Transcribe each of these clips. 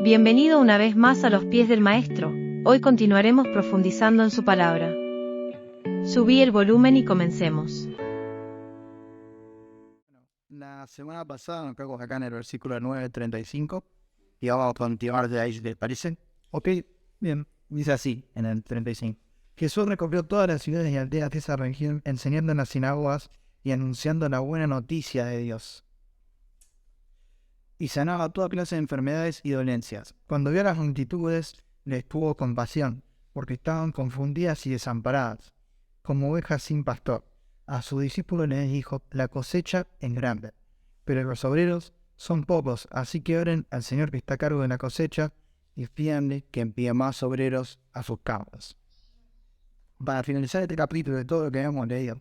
Bienvenido una vez más a los pies del Maestro. Hoy continuaremos profundizando en su palabra. Subí el volumen y comencemos. La semana pasada nos quedamos acá en el versículo 9:35 y vamos a continuar de ahí, ¿les parece? Ok, bien, dice así en el 35. Jesús recorrió todas las ciudades y aldeas de esa región, enseñando en las sinagogas y anunciando la buena noticia de Dios. Y sanaba toda clase de enfermedades y dolencias. Cuando vio a las multitudes, les tuvo compasión, porque estaban confundidas y desamparadas, como ovejas sin pastor. A sus discípulos les dijo: la cosecha es grande, pero los obreros son pocos, así que oren al Señor que está a cargo de la cosecha y pídanle que envíe más obreros a sus campos. Para finalizar este capítulo de todo lo que hemos leído,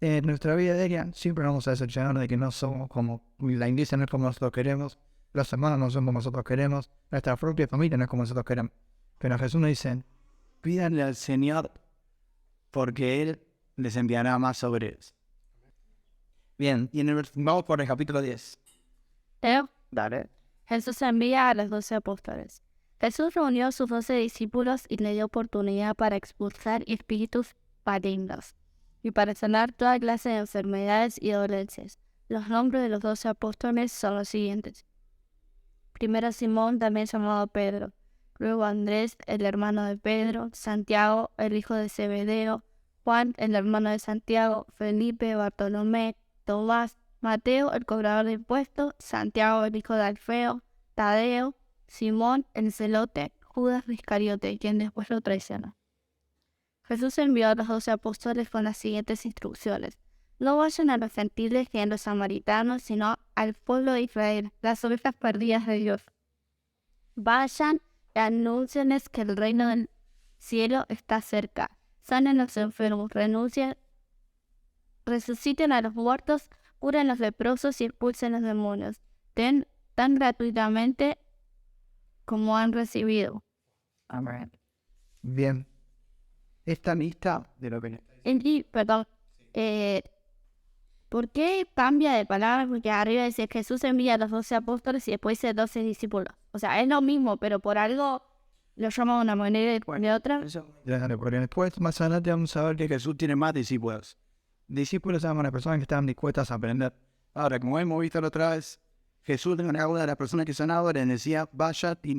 en nuestra vida diaria siempre vamos a decepcionar de que no somos como la iglesia, no es como nosotros queremos, los hermanos no son como nosotros queremos, nuestra propia familia no es como nosotros queremos. Pero Jesús nos dice: pídanle al Señor porque Él les enviará más obreros. Bien, y vamos por el capítulo 10. Leo. Dale. Jesús envía a los 12 apóstoles. Jesús reunió a sus 12 discípulos y le dio oportunidad para expulsar espíritus malignos y para sanar toda clase de enfermedades y dolencias. Los nombres de los 12 apóstoles son los siguientes. Primero Simón, también llamado Pedro. Luego Andrés, el hermano de Pedro. Santiago, el hijo de Zebedeo. Juan, el hermano de Santiago. Felipe, Bartolomé, Tomás, Mateo, el cobrador de impuestos. Santiago, el hijo de Alfeo. Tadeo, Simón, el celote. Judas Iscariote, quien después lo traicionó. Jesús envió a los 12 apóstoles con las siguientes instrucciones. No vayan a los gentiles ni a los samaritanos, sino al pueblo de Israel, las ovejas perdidas de Dios. Vayan y anúncienles que el reino del cielo está cerca. Sanen a los enfermos, resuciten a los muertos, curen a los leprosos y expulsen a los demonios. Den tan gratuitamente como han recibido. Amén. Bien. Esta lista de lo que... ¿Por qué cambia de palabra? Porque arriba dice Jesús envía a los 12 apóstoles y después dice 12 discípulos. O sea, es lo mismo, pero por algo lo llama de una manera y de otra. Porque después, más adelante, vamos a ver que Jesús tiene más discípulos. Discípulos son las personas que están dispuestas a aprender. Ahora, como hemos visto la otra vez, Jesús, en una de las personas que sanaba, les decía: vayan y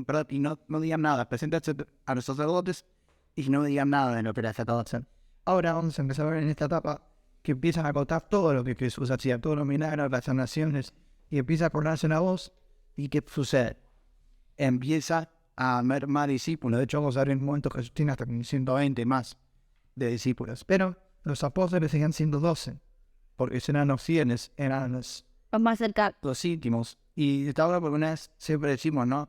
no digan nada, preséntense a los sacerdotes y no digan nada de lo que les trataba de hacer. Ahora vamos a empezar a ver en esta etapa que empiezan a contar todo lo que Jesús hacía, todos los milagros, las sanaciones, y empieza a ponerse la voz. ¿Y qué sucede? Empieza a haber más discípulos. De hecho, vamos a ver en un momento que Jesús tiene hasta 120 más de discípulos. Pero los apóstoles seguían siendo 12, porque eran los fieles, eran los Vamos a acercar. íntimos. Y esta hora, porque una vez siempre decimos, ¿no?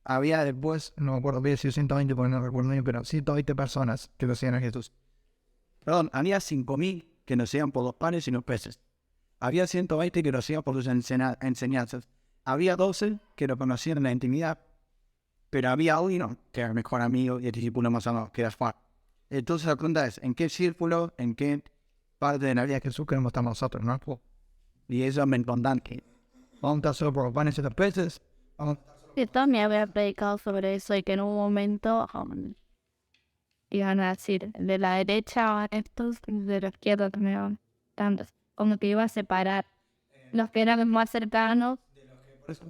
Había después, no me acuerdo, había sido 120 porque no recuerdo bien, pero 120 personas que lo seguían a Jesús. Perdón, había 5.000 que lo seguían por los panes y los peces. Había 120 que lo seguían por sus enseñanzas. Había 12 que lo conocían en la intimidad. Pero había uno que era el mejor amigo y el discípulo más amado, que era Juan. Entonces la pregunta es: ¿en qué círculo, en qué parte de la vida de Jesús queremos estar nosotros, no? Y eso me contan que vamos a estar solo por los panes y los peces. Yo también había predicado sobre eso y que en un momento iban a decir de la derecha van estos y de la izquierda también van tantos. Como que iba a separar los que eran más cercanos.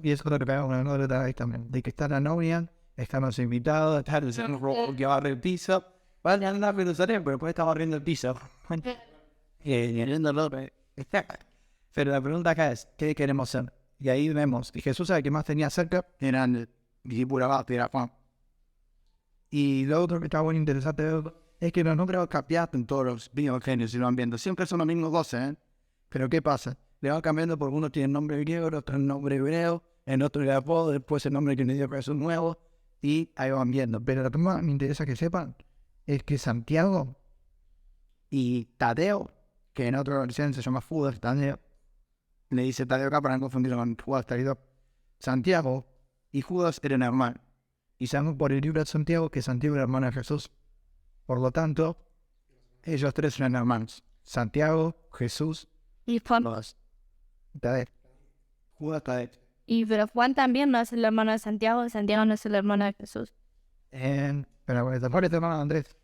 Y eso es lo que pegamos una nota ahí también, de que está la novia, están los invitados, está el señor que barre el piso. Van a andar a Jerusalén, pero después está barriendo el piso. Pero la pregunta acá es: ¿qué queremos ser? Y ahí vemos, y Jesús, el que más tenía cerca era el discípulo abajo, era Juan. Y lo otro que está muy interesante es que los nombres cambian en todos los evangelios, si lo van viendo. Siempre son los mismos 12, ¿eh? Pero ¿qué pasa? Le van cambiando porque uno tiene el nombre griego, el otro el nombre hebreo, el otro el apodo, después el nombre que le dio Jesús nuevo, y ahí van viendo. Pero lo que más me interesa que sepan es que Santiago y Tadeo, que en otra versión se llama Judas Tadeo, le dice Tadeo acá para no confundirlo con Judas Tadeo. Santiago y Judas eran hermanos. Y sabemos por el libro de Santiago que Santiago era hermano de Jesús. Por lo tanto, ellos tres eran hermanos: Santiago, Jesús Y Juan. Tadeo. Judas Tadeo. pero Juan también no es el hermano de Santiago no es el hermano de Jesús. Pero bueno, ¿cuál es tu hermano Andrés?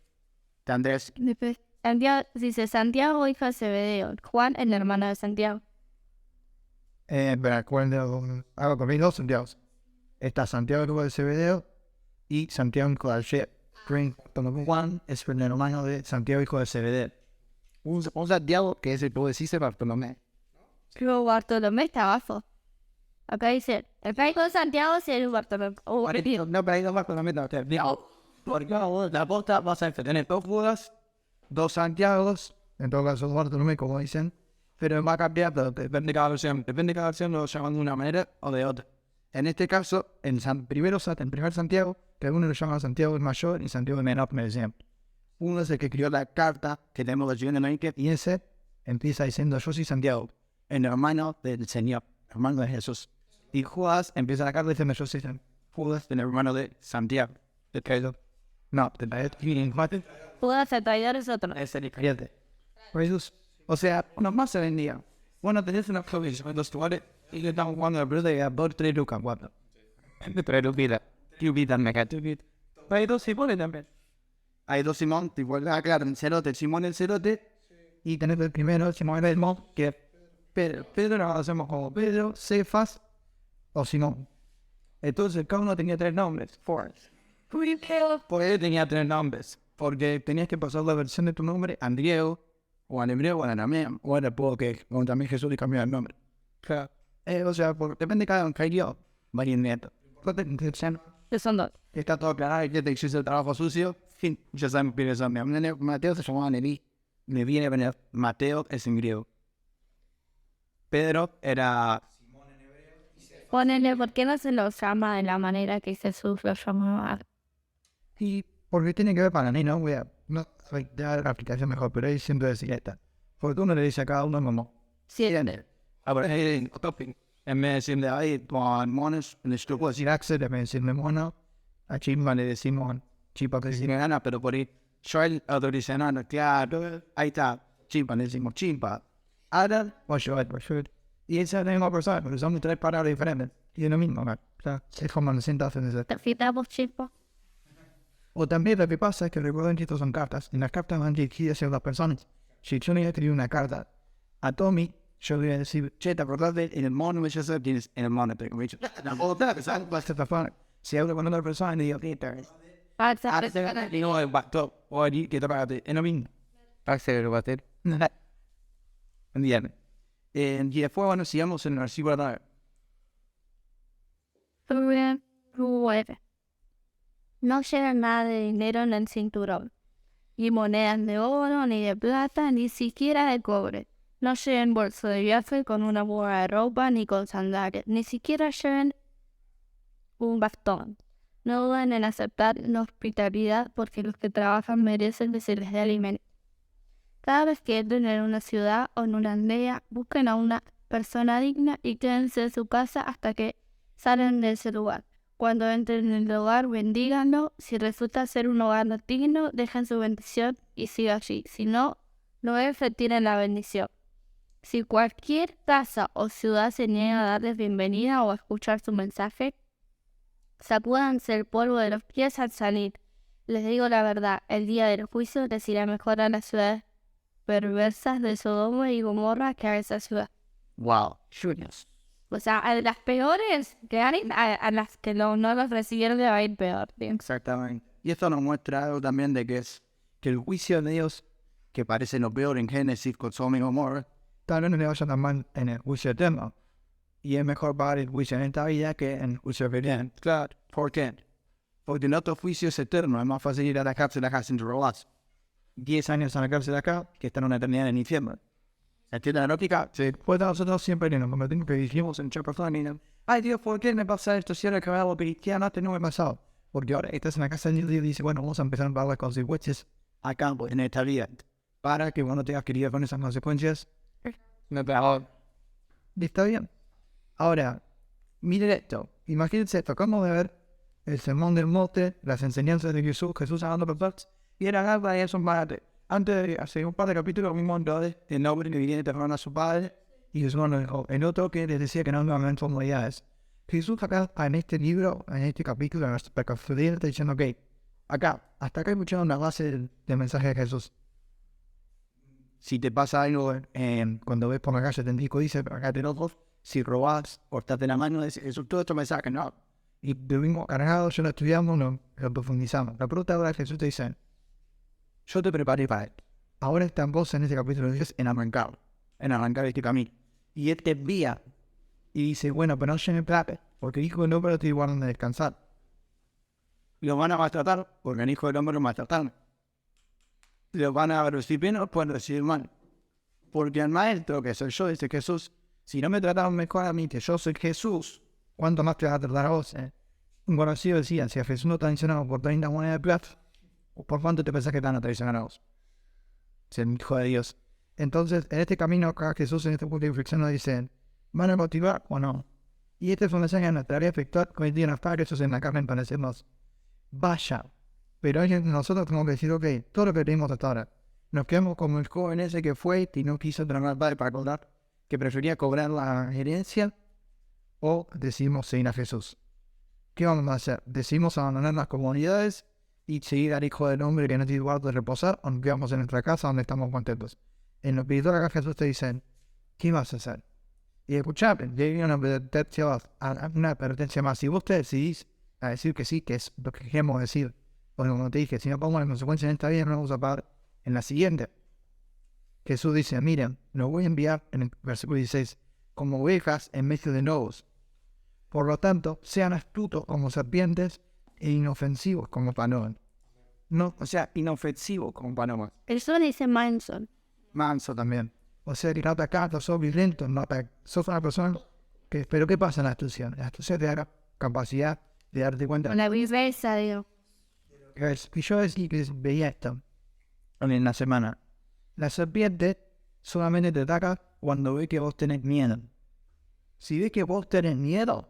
De Andrés. Después, Santiago, dice Santiago, hijo de Zebedeo. Juan, el hermano de Santiago. Pero hago conmigo dos Santiagos. Está Santiago hijo de Zebedeo y Santiago hijo de Alfeo. Juan es el hermano de Santiago hijo de Zebedeo. Un Santiago que es el que vos decís Bartolomé. Pero Bartolomé está abajo. Acá dice, el hijo de Santiago sí es Bartolomé. No, pero ahí no Bartolomé no. Porque la posta vas a tener dos Judas, dos Santiagos, en todo caso Bartolomé como dicen, pero va a cambiar, depende de cada versión. Depende de cada versión lo llaman de una manera o de otra. En este caso, en primer Santiago, que uno lo llama Santiago el mayor y Santiago el menor, me decían. Uno es el que escribió la carta que tenemos de en el y ese empieza diciendo, yo soy Santiago, el hermano del Señor, hermano de Jesús. Y Judas empieza la carta diciendo, yo soy Judas, el hermano de Santiago. ¿De qué? No, de la Judas el traidor es otro. es el Iscariote. Jesús. O sea, uno más se vendía. Bueno, tenés una provisión, los tuales, y le estamos jugando la pelota y a por 3 lucas, 4. Entre lucas. Tu vida, me cae. Hay dos Simones también. Hay dos Simón, tipo, claro, el cerote, Simón el cerote. Y tenés el primero, Simón el Edmond, que es Pedro. Pedro lo hacemos como Pedro, Cefas o Simón. Entonces cada uno tenía 3 nombres. Por él tenía 3 nombres. Porque tenías que pasar la versión de tu nombre en griego, o en hebreo, o en arameo, o era porque como también Jesús le cambió el nombre. Claro. O sea, depende de cada uno, caería variando. Que son dos. Está todo claro, y que te hiciste el trabajo sucio. Fin, ya saben quiénes son. Mateo se llamaba Leví. Leví era venir. Mateo es en griego. Pedro era. Ponele, ¿por qué no se lo llama de la manera que Jesús lo llamaba? Y porque tiene que ver para mí, ¿no? No soy ya la aplicación mejor, pero ahí siempre decía esta. Porque uno le dice a cada uno como. Sí. Ahora, en vez de decirle ahí, con monos, le estuvo decir Axel, en vez de decirle mono. A Chimba le decimos Chipa que decimos gana, pero por ahí. Yo el otro dice nada, claro, ahí está. Chimpa le decimos Chimpa. Adam, o yo. Y esa es la misma persona, pero son 3 palabras diferentes. Y es lo mismo, ¿no? O sea, es como la sensación de ¿Te fitamos, chico? O también lo que pasa es que recuerden que estos son cartas. En las cartas van dirigidas a las personas. Si yo le voy a escribir una carta a Tommy, yo le voy a decir, che, ¿te acordás de en el mono? Me dice, tienes en el mono, te he dicho. Si hablo con otra persona, le digo, ¿qué tal? Y no, el bastón. O allí, ¿qué te pagaste? Es lo mismo. Parece lo va a hacer. Entiende. Y después, bueno, sigamos en el versículo 9. 9. No lleva nada de dinero en el cinturón, ni monedas de oro, ni de plata, ni siquiera de cobre. No lleven bolso de viaje con una muda de ropa, ni con sandalias, ni siquiera lleven un bastón. No duden en aceptar la hospitalidad, porque los que trabajan merecen que se les dé alimento. Cada vez que entren en una ciudad o en una aldea, busquen a una persona digna y quédense en su casa hasta que salen de ese lugar. Cuando entren en el hogar, bendíganlo. Si resulta ser un hogar no digno, dejen su bendición y siga allí. Si no, no retiren la bendición. Si cualquier casa o ciudad se niega a darles bienvenida o a escuchar su mensaje, sacúdanse el polvo de los pies al salir. Les digo la verdad, el día del juicio les irá mejor a las ciudades perversas de Sodoma y Gomorra que a esa ciudad. Wow, genius. O sea, a las peores que hay, a las que no los recibieron le va a ir peor. ¿Sí? Exactamente. Y esto nos muestra algo también de que el juicio de Dios, que parece lo peor en Génesis con Sodoma y Gomorra, tal vez no le vaya tan mal en el juicio eterno. Y es mejor pagar el juicio en esta vida que en el juicio eterno. Claro. ¿Por qué? Porque en otro juicio es eterno. Es más fácil ir a la cárcel acá sin robarse. 10 años en la cárcel acá que estar una eternidad en el infierno. ¿Entiendes la lógica? Sí. Pues nosotros siempre nos convertimos que dijimos en Chaperton. Ay Dios, ¿por qué me pasa esto? Si ahora que me hago cristiano, antes no me ha pasado. Porque ahora estás en la casa de Dios y dice, bueno, vamos a empezar a pagar las consecuencias a campo en esta vida. Para que cuando tengas que lidiar con esas consecuencias, me pago. Está bien. Ahora, miren esto. Imagínense esto. Acabamos de ver el sermón del monte, las enseñanzas de Jesús hablando personas. Y era algo de eso más. Antes de hace un par de capítulos vimos el nombre que viene de a su padre y Jesús nos dejó. El otro que les decía que no habían formalidades. Jesús acá en este libro, en este capítulo, en nuestra perspectiva, está diciendo, ok, acá, hasta acá escuchando una base del mensaje de Jesús. Si te pasa algo cuando ves por la calle, te indico, dice, acá te ojos, si robás, cortate la mano, dice Jesús, todo esto mensaje, no. Y vivimos cargados, ya lo estudiamos, lo profundizamos. La pregunta ahora Jesús te dice, yo te preparé para él. Ahora están vos en este capítulo 10 en arrancar este camino. Y él te envía y dice, bueno, pero no llene plata, porque el Hijo del Hombre te igual donde descansar. Lo van a maltratar, porque el Hijo del Hombre lo maltrataron. Lo van a recibir bien o pueden recibir mal. Porque el Maestro, que soy yo, dice Jesús, si no me trataron mejor a mí, que yo soy Jesús, ¿cuánto más te vas a tratar a vos? Un conocido decía, si a Jesús no te ha traicionado por 30 monedas de plata, ¿por cuánto te pensás que te van a traicionar a vos? Es el Hijo de Dios. Entonces, en este camino acá, Jesús en este punto de inflexión nos dice, ¿van a motivar o no? Y este es un mensaje a nuestra tarea efectuar con el día de los padres, eso en la carne para decirnos, vaya. Pero nosotros tenemos que decir, ok, todo lo que tenemos hasta ahora, nos quedamos como el joven ese que fue y no quiso entregar al padre para cobrar, que prefería cobrar la herencia, o decidimos seguir a Jesús. ¿Qué vamos a hacer? ¿Decidimos abandonar las comunidades y seguir al Hijo del Hombre que no tiene lugar de reposar, o nos quedamos en nuestra casa donde estamos contentos? En lo espiritual acá Jesús te dice, ¿qué vas a hacer? Y escuchame, ya hay una advertencia más. Si vos te decidís a decir que sí, que es lo que queremos decir, o como te dije, si no pongo las consecuencias en esta vida, no vamos a pagar en la siguiente. Jesús dice, miren, los voy a enviar en el versículo 16, como ovejas en medio de lobos. Por lo tanto, sean astutos como serpientes e inofensivos como palomas. No, o sea, inofensivos como palomas. Eso dice Manson. Manso también. O sea, que no te acatas, sos violento, sos una persona que... Pero ¿qué pasa en la astucia? La astucia te da la capacidad de darte cuenta. Con la viveza, digo. Y yo veía esto en la semana. La serpiente solamente te ataca cuando ve que vos tenés miedo. Si ves que vos tenés miedo,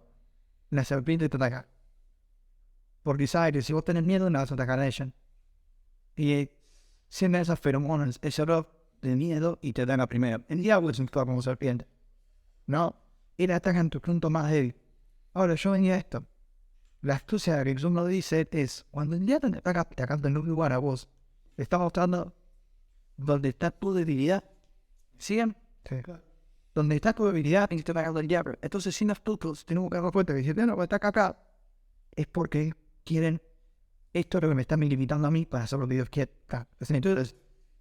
la serpiente te ataca. Porque sabe que si vos tenés miedo, la vas a atacar a ella. Y sienten esas feromonas, ese olor de miedo y te dan la primera. El diablo es un actúa como serpiente. No, él ataca en tu punto más débil. Ahora, yo venía a esto. La astucia que Jesús nos dice es, cuando el diablo te ataca atacando en un lugar a vos, te está mostrando donde está tu debilidad. ¿Siguen? Sí. Donde está tu debilidad, y te está atacando el diablo. Entonces, sin astutos, tenemos que darnos cuenta que si el diablo está acá, es porque quieren esto es lo que me está limitando a mí para hacer lo que Dios quiere. Entonces,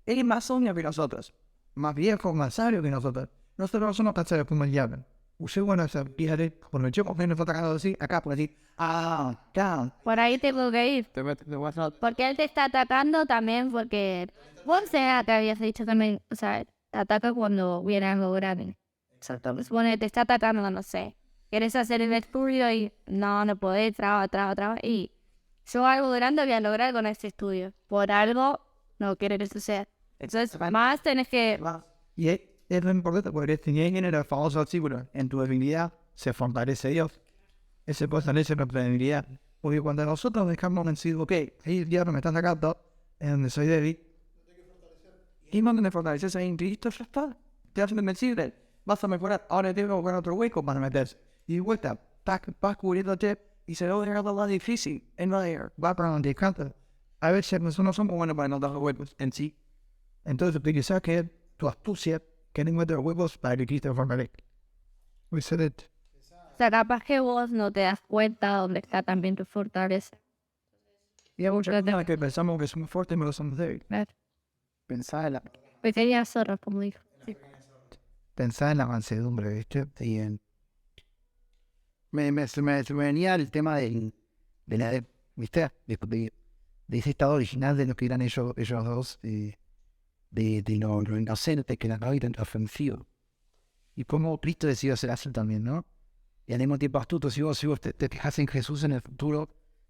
él es más sabio que nosotros, más viejo, más sabio que nosotros. Nosotros no somos tan sabios como el diablo. Usted, bueno, fíjate, cuando yo nos está atacando así, acá puede decir, down. Por ahí tengo que ir. Porque él te está atacando también porque vos te habías dicho también, o sea, te ataca cuando viene algo grande. Exacto. Supone que te está atacando, no sé. Quieres hacer el estudio y no podés, traba. Y yo algo grande voy a lograr con este estudio. Por algo no quiere que suceda. Entonces, más tenés que... Y es lo importante porque tiene el famoso artículo, en tu debilidad se fortalece Dios. Ese fortalece nuestra debilidad. Porque cuando nosotros dejamos decir, ok, el diablo me está atacando, es donde soy débil. Y cuando me fortaleces ahí en Cristo, ya está. Te haces invencible. Vas a mejorar. Ahora tengo que buscar otro hueco para meterse. Y de vuelta, vas cubriéndote y se va a dejar lo difícil. En la air, va para donde canta. A veces nosotros no somos buenos para notar los huecos en sí. Entonces, utilizar que tu astucia, que no encuentra huecos para que Cristo fortalezca. We said it. O sea, capaz que vos no te das cuenta dónde está también tu fortaleza. Y hay muchas cosas que pensamos que somos fuertes, pero somos débiles. Claro. Pensá en la... Pequeña zorra, como dijo. Sí. Pensá en la mansedumbre, ¿viste? Y en... Me venía el tema de la... ¿Viste? De ese estado original de lo que eran ellos dos, de lo inocente que era no era ofensivo. Y cómo Cristo decidió ser así también, ¿no? Y al mismo tiempo astuto, si vos te fijas en Jesús en el futuro,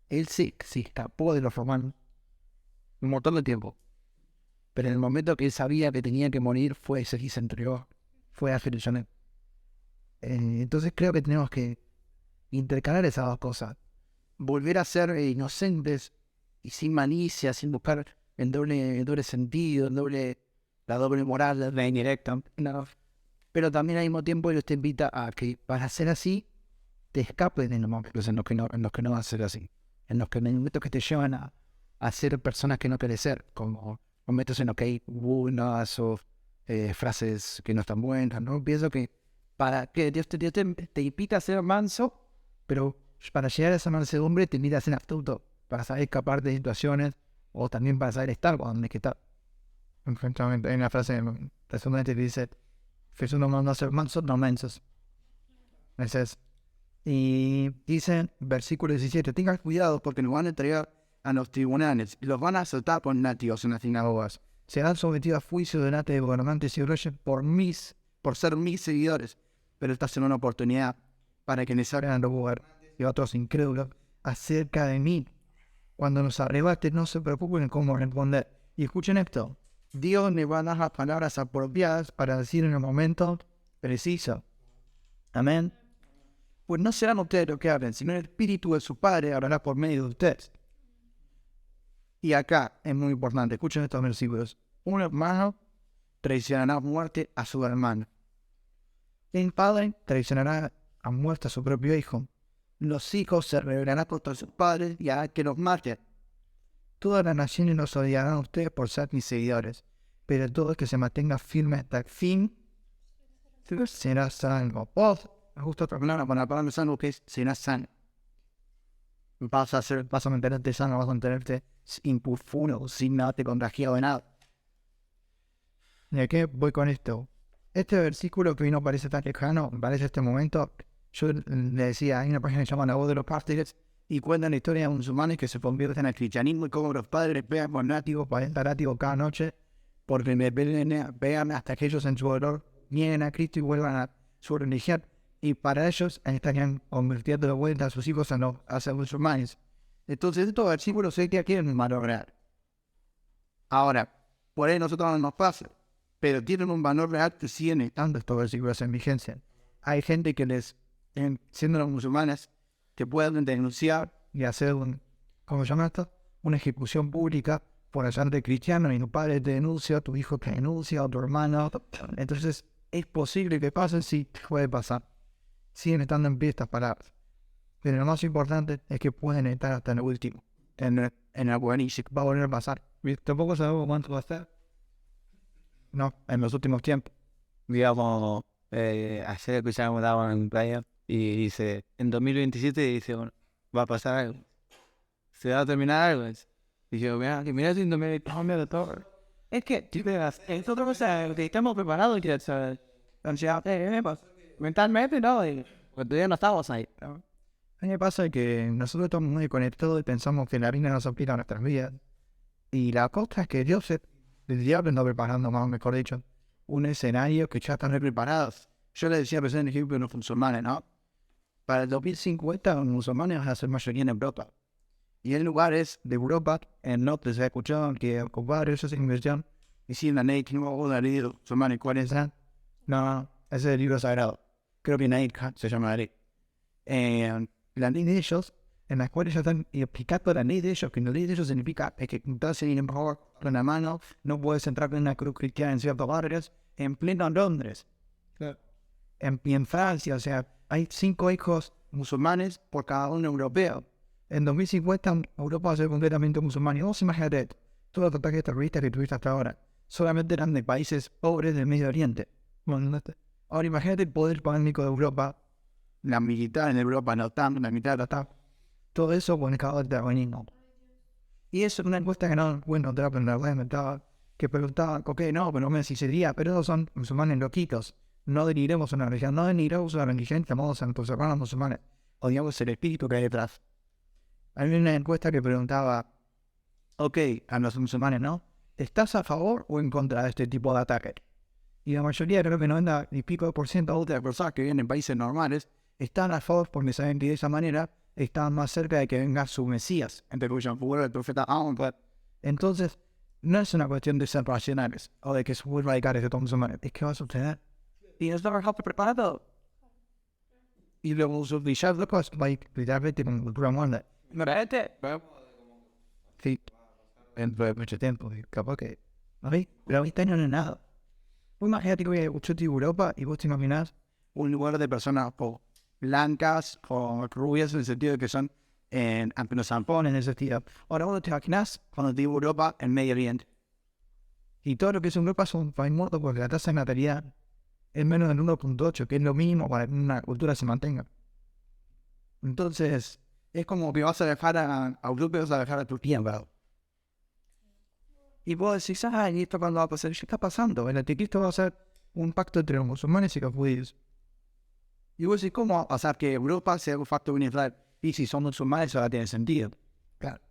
él sí escapó de los romanos un montón de tiempo. Pero en el momento que él sabía que tenía que morir, fue ese y se entregó, fue a Jerusalén. Entonces creo que tenemos que intercalar esas dos cosas. Volver a ser inocentes y sin malicia, sin buscar el doble sentido, la doble moral, la indirecta. No. Pero también al mismo tiempo Dios te invita a que para ser así, te escapes de los momentos en los que no vas a ser así. En los momentos que te llevan a ser personas que no querés ser. Como momentos en los que hay burlas o frases que no están buenas, ¿no? Pienso que para que Dios te invita a ser manso, pero para llegar a esa mansedumbre te invita a ser astuto, para saber escapar de situaciones o también para saber estar cuando hay que estar. Efectivamente, hay una frase resumente que dice: Jesús no mandó a ser mansos, no mensos. Ese es. Y dice, versículo 17, tengan cuidado porque nos van a entregar a los tribunales y los van a azotar por nativos en las sinagogas. Serán sometidos a juicio delante de gobernantes y reyes por ser mis seguidores. Pero esta será una oportunidad para que les hablen a los gobernantes y a otros incrédulos acerca de mí. Cuando nos arrebaten, no se preocupen en cómo responder. Y escuchen esto. Dios les va a dar las palabras apropiadas para decir en el momento preciso. Amén. Pues no serán ustedes los que hablen, sino el Espíritu de su Padre hablará por medio de ustedes. Y acá es muy importante, escuchen estos versículos. Un hermano traicionará a muerte a su hermano. El padre traicionará a muerte a su propio hijo. Los hijos se rebelarán contra sus padres y harán que los maten. Todas las naciones los odiarán a ustedes por ser mis seguidores, pero todo el que se mantenga firme hasta el fin será salvo. Justo otra palabra para la palabra salvo, que es será sano. Vas a mantenerte sano, vas a mantenerte impuro, sin haberte contagiado de nada. ¿Y a qué voy con esto? Este versículo que hoy no parece tan lejano, parece este momento. Yo le decía, hay una página que se llama La Voz de los Mártires y cuentan la historia de musulmanes que se convierten al cristianismo y cómo los padres pegan con látigos, 40 látigos cada noche, porque vean hasta que ellos en su dolor nieguen a Cristo y vuelvan a su religión. Y para ellos estarían convirtiendo de vuelta a sus hijos a ser musulmanes. Entonces estos versículos sé que aquí es un valor real. Ahora, por ahí nosotros no nos pasa, pero tienen un valor real que siguen estando estos versículos en vigencia. Hay gente que siendo los musulmanes, que pueden denunciar y hacer ¿cómo se llama esto? Una ejecución pública por hacerte cristiano y tu padre te denuncia, tu hijo te denuncia, o tu hermano. Entonces es posible que pase, sí, puede pasar. Siguen estando en pie estas palabras. Pero lo más importante es que pueden estar hasta el último. En el apocalipsis va a volver a pasar. Tampoco sabemos cuánto va a estar. No, en los últimos tiempos. Digamos, ayer escuchábamos a en playa y dice, en 2027 dice, bueno, va a pasar algo. Se va a terminar algo. Y yo, mira si en 2027 de todo. Es que, es otra cosa, estamos preparados ya, ¿sabes? O sea, mentalmente no, porque todavía no estamos ahí, ¿no? A mí me pasa que nosotros estamos muy conectados y pensamos que la vida nos aplica a nuestras vidas. Y la cosa es que el diablo está preparando, más mejor dicho, un escenario que ya están preparados. Yo le decía recién el ejemplo de los musulmanes, ¿no? Para el 2050 los musulmanes van a ser mayoría en Europa. Y en lugares de Europa, en norte se ha escuchado que ocupar esa inversión y si la ley que no va a leer los musulmanes, ¿cuál es? No, ese es el libro sagrado. Creo que Naik se llama la ley. La ley de ellos, en la cual ellos están explicando la ley de ellos, que la ley de ellos significa que entonces en favor con la mano, no puedes entrar con una cruz cristiana en ciertos barrios, en pleno Londres. Claro. En Francia, o sea, hay 5 hijos musulmanes por cada uno europeo. En 2050 Europa va a ser completamente musulmán. Y vos imagínate, todos los ataques terroristas que tuviste hasta ahora solamente eran de países pobres del Medio Oriente. Bueno, ahora imagínate el poder económico de Europa, la militar en Europa, no tanto, la militar no tanto. Todo eso conectado al terrorismo. Y eso es una encuesta que no pude encontrar, pero en la verdad que preguntaba, ok, no, pero me sería, pero esos son musulmanes loquitos. No denigremos una religión, no denigremos una religión, llamamos a nuestros hermanos musulmanes. Odiamos el espíritu que hay detrás. Hay una encuesta que preguntaba, ok, a los musulmanes, ¿no? ¿Estás a favor o en contra de este tipo de ataques? Y la mayoría, creo que 90 y pico % de las personas que viven en países normales están a favor porque saben que de esa manera están más cerca de que venga su Mesías, entre cuyos figuras el profeta Ahmed. Entonces, no es una cuestión de ser racionales o de que son muy radicales de todos los musulmanes, es que va a suceder. Y no está preparado. Y luego ya locos, literalmente con cultura muerta. Sí, dentro de mucho tiempo, capaz que. Pero ahorita no es nada. Vos imagínate que yo estoy en Europa y vos te imaginás un lugar de personas pobres. blancas o rubias en el sentido de que son anglosajones en ese sentido. Ahora vos te imaginás cuando te digo Europa, en Medio Oriente. Y todo lo que es Europa son famosos porque la tasa de natalidad es menos del 1.8, que es lo mínimo para que una cultura se mantenga. Entonces, es como que vas a dejar a Europa y vas a dejar a Turquía, ¿verdad? Y vos decís, ¿y esto cuándo va a pasar? ¿Qué está pasando? El anticristo va a ser un pacto entre los musulmanes y los judíos. Y vos decís, ¿cómo va a pasar que Europa sea un pacto con Israel? Y si son musulmanes, eso no tiene sentido. Claro.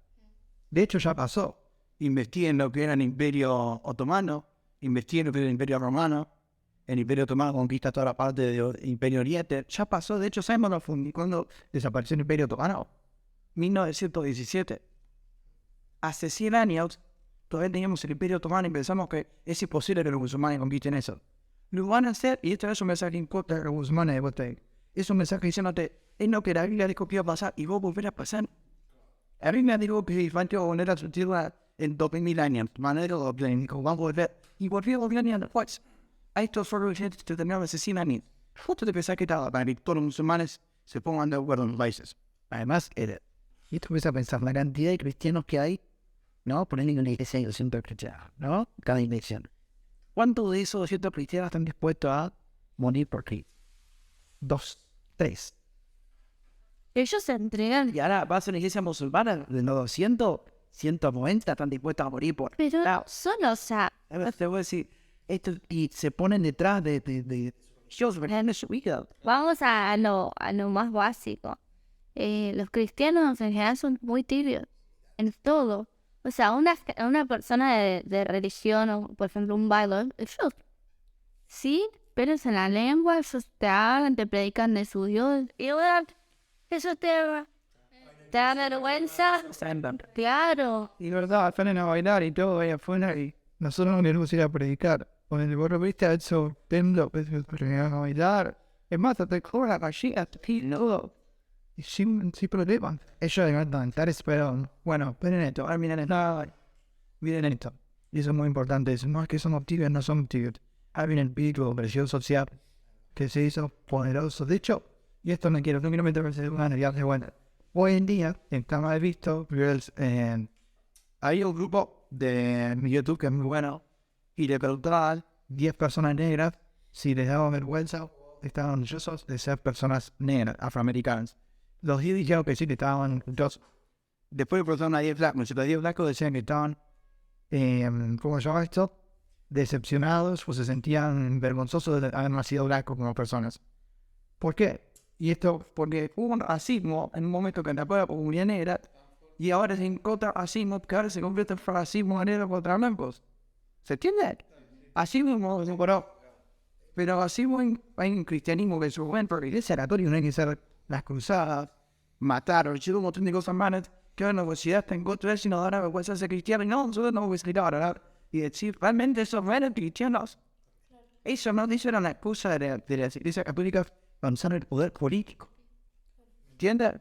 De hecho, ya pasó. Investigué en lo que era el Imperio Otomano, investigué en lo que era el Imperio Romano. El Imperio Otomano conquista toda la parte del Imperio Oriente. Ya pasó, de hecho, ¿sabemos cuándo desapareció el Imperio Otomano? 1917. Hace 100 años, todavía teníamos el Imperio Otomano y pensamos que es imposible que los musulmanes conquisten eso. Lo van a hacer, y esto es un mensaje en contra de los musulmanes de Bote. Es un mensaje diciéndote, es lo que la Biblia dijo que iba a pasar y vos volver a pasar. La Biblia dijo que Israel iba a volver a su tierra en 2000 años. Manera de dijo, vamos a volver. Y volvió años después. A estos fueron gente que terminaron hace 100 años. Justo te pensás que estaba para que todos los musulmanes se pongan de acuerdo en los países. Además, y tú empiezas a pensar la cantidad de cristianos que hay, ¿no? Ponen en una iglesia y 200 cristianos, ¿no? Cada iglesia. ¿Cuántos de esos 200 cristianos están dispuestos a morir por Cristo? 2, 3. Ellos se entregan. Y ahora vas a una iglesia musulmana de los 200, 190 están dispuestos a morir por... Pero solo, o sea, A ver, te voy a decir, esto, y se ponen detrás de Dios, ¿verdad? Su vida. vamos a lo más básico. Los cristianos en general son muy tibios en todo. O sea, una persona de religión, o por ejemplo un baile, ellos sí, pero es en la lengua, ellos te hablan, te predican de su Dios. Y bueno, eso te da vergüenza. Claro. Y verdad, salen a bailar y todo ahí afuera y nosotros no queremos ir a predicar. Cuando vos lo viste a eso, templo, pues a bailar. Es más, te cobran allí a ti, no. Y sin problema. Ellos levantan tares, pero bueno, miren esto, ahora miren esto. Y eso es muy importante, eso no es que somos tibios, no somos tibios. Ahora viene el espíritu de presión social que se hizo poderoso. De hecho, y esto no quiero meterme en una realidad de buena. Hoy en día, está mal visto, hay un grupo de YouTube que es muy bueno y le preguntaban 10 personas negras si les daba vergüenza o estaban orgullosos de ser personas negras, afroamericanas. Los 10 dijeron que sí, que estaban orgullosos. Después le preguntaron a 10 blancos, y los 10 blancos decían que estaban, ¿cómo se llama esto? Decepcionados o se sentían vergonzosos de haber nacido blancos como personas. ¿Por qué? Y esto porque hubo un racismo en un momento que tapó la comunidad negra y ahora se encuentra racismo que ahora se convierte en racismo negro contra blancos. ¿Se entiende? Así mismo se paró. Pero así hay un cristianismo que es bueno, porque es sanatorio, no hay que ser las cruzadas, matar, o un montón de cosas malas que ahora la universidad está en contra de eso y nos da vergüenza de ser cristiano. Y no, nosotros no vamos a gritar, ¿verdad? Y decir, realmente esos no eran cristianos. Eso era una excusa de la Iglesia Católica para usar el poder político. ¿Entiendes?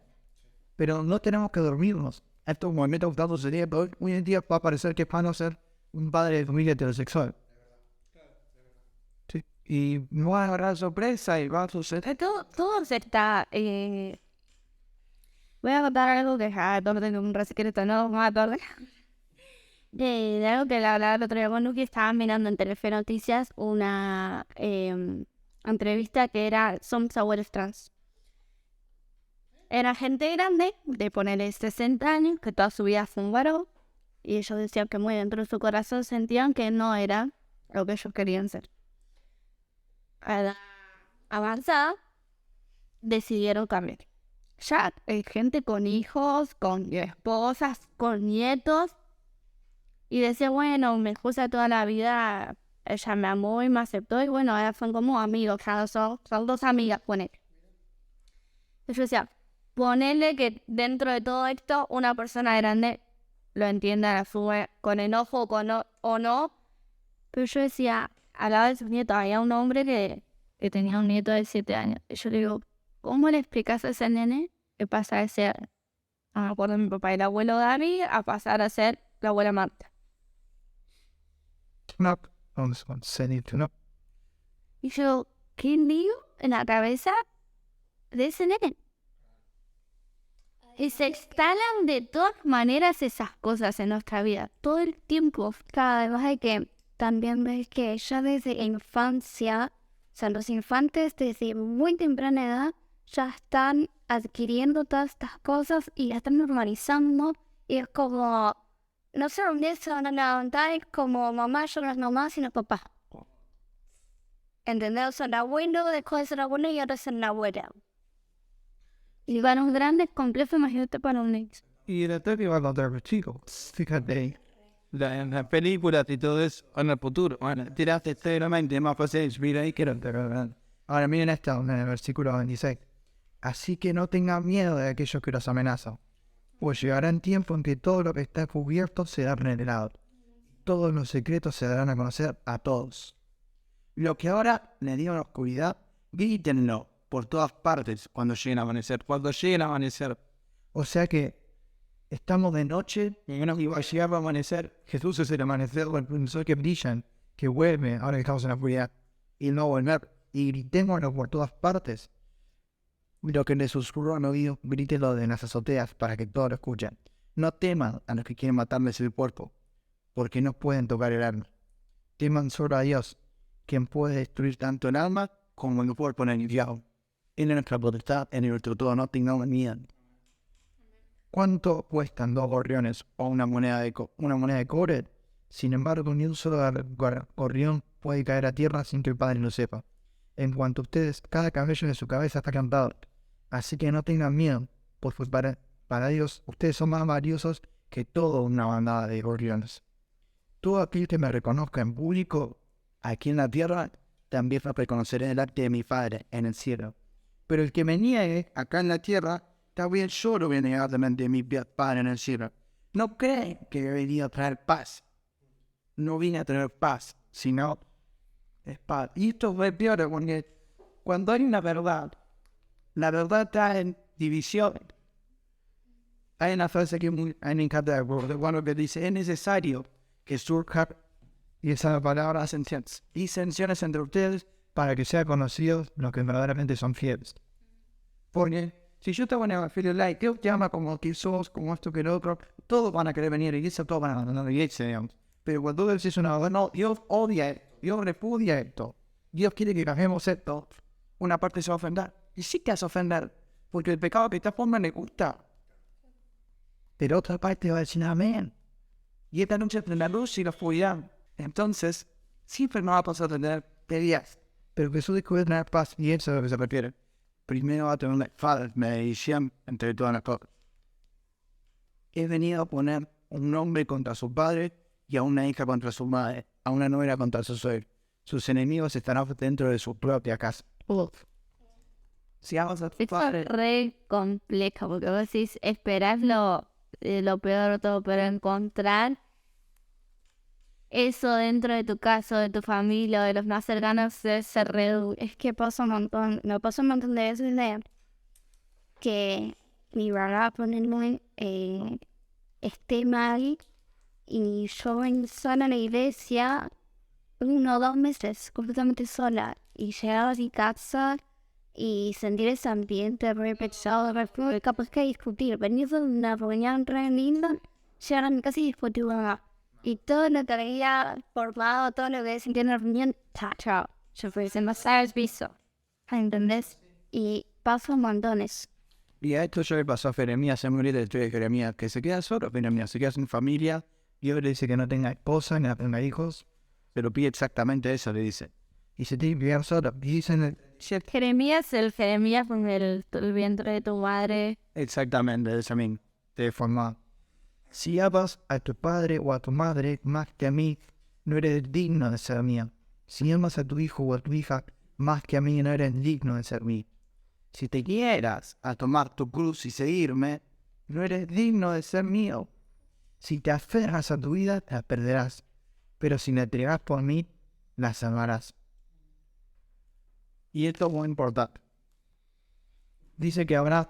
Pero no tenemos que dormirnos. Estos movimientos datos sería, hoy en día va a parecer que es para no ser un padre de familia heterosexual. Sí. Y no va a agarrar sorpresa y va a suceder. Todo se está... Voy a contar algo que tengo un secreto, no vamos a tarde. De algo que la hablaba el otro día con Luqui, estaba mirando en Telefe Noticias una entrevista que era Somos abuelos trans. Era gente grande, de ponerle 60 años, que toda su vida fue un varón, y ellos decían que muy dentro de su corazón sentían que no era lo que ellos querían ser. A la avanzada, decidieron cambiar. Ya, gente con hijos, con esposas, con nietos, y decía, bueno, mi esposa toda la vida, ella me amó y me aceptó, y bueno, ahora son como amigos, ya son dos amigas con él. Yo decía, ponele que dentro de todo esto, una persona grande lo entienda, la sube con enojo o no, pero yo decía, al lado de sus nietos, había un hombre que tenía un nieto de 7 años, y yo le digo, ¿cómo le explicas a ese nene que pasa de ser, no me acuerdo, mi papá y el abuelo David, a pasar a ser la abuela Marta? No. Y Y yo, ¿qué lío en la cabeza obedecen a Él. Y se instalan de todas maneras esas cosas en nuestra vida, todo el tiempo. Cada vez hay que también ver que ya desde la infancia, o sea, los infantes desde muy temprana edad ya están adquiriendo todas estas cosas y las están normalizando. Y es como, no sé dónde se van a levantar, es como mamá ya no es mamá, sino papá. ¿Entendés? O sea, el abuelo dejó de ser abuelo y ahora es la abuela. Y para un grande complejo, imagínate para un niño. Y el ataque iba a contar los chicos. Fíjate. En las películas y todo eso, en el futuro, bueno, tiraste extremadamente más fácil, mira ahí que no te agarran. Ahora miren esto en el versículo 26. Así que no tengan miedo de aquellos que los amenazan, pues llegará el tiempo en que todo lo que está cubierto será revelado. Todos los secretos se darán a conocer a todos. Lo que ahora le dio la oscuridad, grítenlo por todas partes cuando lleguen a amanecer. Cuando lleguen a amanecer. O sea que estamos de noche y va a llegar a amanecer. Jesús es el amanecer, el sol que brillan, que vuelve ahora que estamos en la oscuridad. Y no volver. Y gritémoslo por todas partes. Lo que les susurró al oído, grítenlo de las azoteas para que todos lo escuchen. No teman a los que quieren matarles el cuerpo, porque no pueden tocar el alma. Teman solo a Dios, quien puede destruir tanto el alma como el cuerpo en el infierno. En nuestra potestad, en nuestro todo, no tengamos miedo. ¿Cuánto cuestan 2 gorriones o una moneda de cobre? Sin embargo, ni un solo gorrión puede caer a tierra sin que el Padre lo sepa. En cuanto a ustedes, cada cabello de su cabeza está cantado. Así que no tengan miedo, pues para Dios ustedes son más valiosos que toda una bandada de gorriones. Todo aquel que me reconozca en público, aquí en la tierra, también lo reconoceré delante de mi Padre en el cielo. Pero el que me niegue acá en la tierra, también yo lo voy a negar delante de mi Padre en el cielo. No creen que he venido a traer paz. No vine a traer paz, sino espada. Y esto es peor porque cuando hay una verdad, la verdad trae división. Hay una frase que a mí me encanta que dice, es necesario que surja, y esa palabra, disensiones entre ustedes para que sean conocidos los que verdaderamente son fieles. Porque si yo te voy a evangelio light, Dios te ama como que sos, como esto que el otro, todos van a querer venir a la iglesia, todos van a abandonar la iglesia, digamos. Pero cuando Dios dice una verdad, no, Dios odia esto, Dios repudia esto, Dios quiere que hagamos esto, una parte se va a ofender. Y sí te vas a ofender, porque el pecado de esta forma le gusta. Pero otra parte va a decir amén. Y esta noche entre la luz y la oscuridad. Entonces, siempre nos va a pasar a tener peleas. Pero Jesús dijo que tener paz, y eso es lo que se refiere. Primero va a tener una espada, medición entre todas las cosas. He venido a poner un hombre contra su padre y a una hija contra su madre, a una nuera contra su suegro. Sus enemigos estarán dentro de su propia casa. Si vamos a tu padre. Es re complejo, porque vos decís, esperás lo peor de todo, pero encontrar eso dentro de tu casa, de tu familia, de los más cercanos, es que pasa un montón. Me pasa un montón de veces de que mi mamá, ponerme esté mal y yo ven sola a la iglesia 1 o 2 meses, completamente sola, y llegar a mi casa y sentir ese ambiente re pesado, capaz que discutir, venir de una reunión re linda, llegar a mi casa y discutir, mamá. Y todo lo que había formado, todo lo que sentí en la reunión, chao. Yo fui demasiado visto. ¿Entendés? Y paso montones. Y a esto ya le pasó a Jeremías, en la historia de Jeremías, que se queda solo, Jeremías, se queda sin familia, Dios le dice que no tenga esposa, ni tenga hijos, pero pide exactamente eso, le dice. Y se tiene que quedar solo. Y dicen, Jeremías, el Jeremías con el vientre de tu madre. exactamente, eso mismo, te formado. Si amas a tu padre o a tu madre más que a mí, no eres digno de ser mía. Si amas a tu hijo o a tu hija más que a mí, no eres digno de ser mío. Si te quieras a tomar tu cruz y seguirme, no eres digno de ser mío. Si te aferras a tu vida, la perderás. Pero si la entregas por mí, la salvarás. Y esto es muy importante. Dice que Abraham,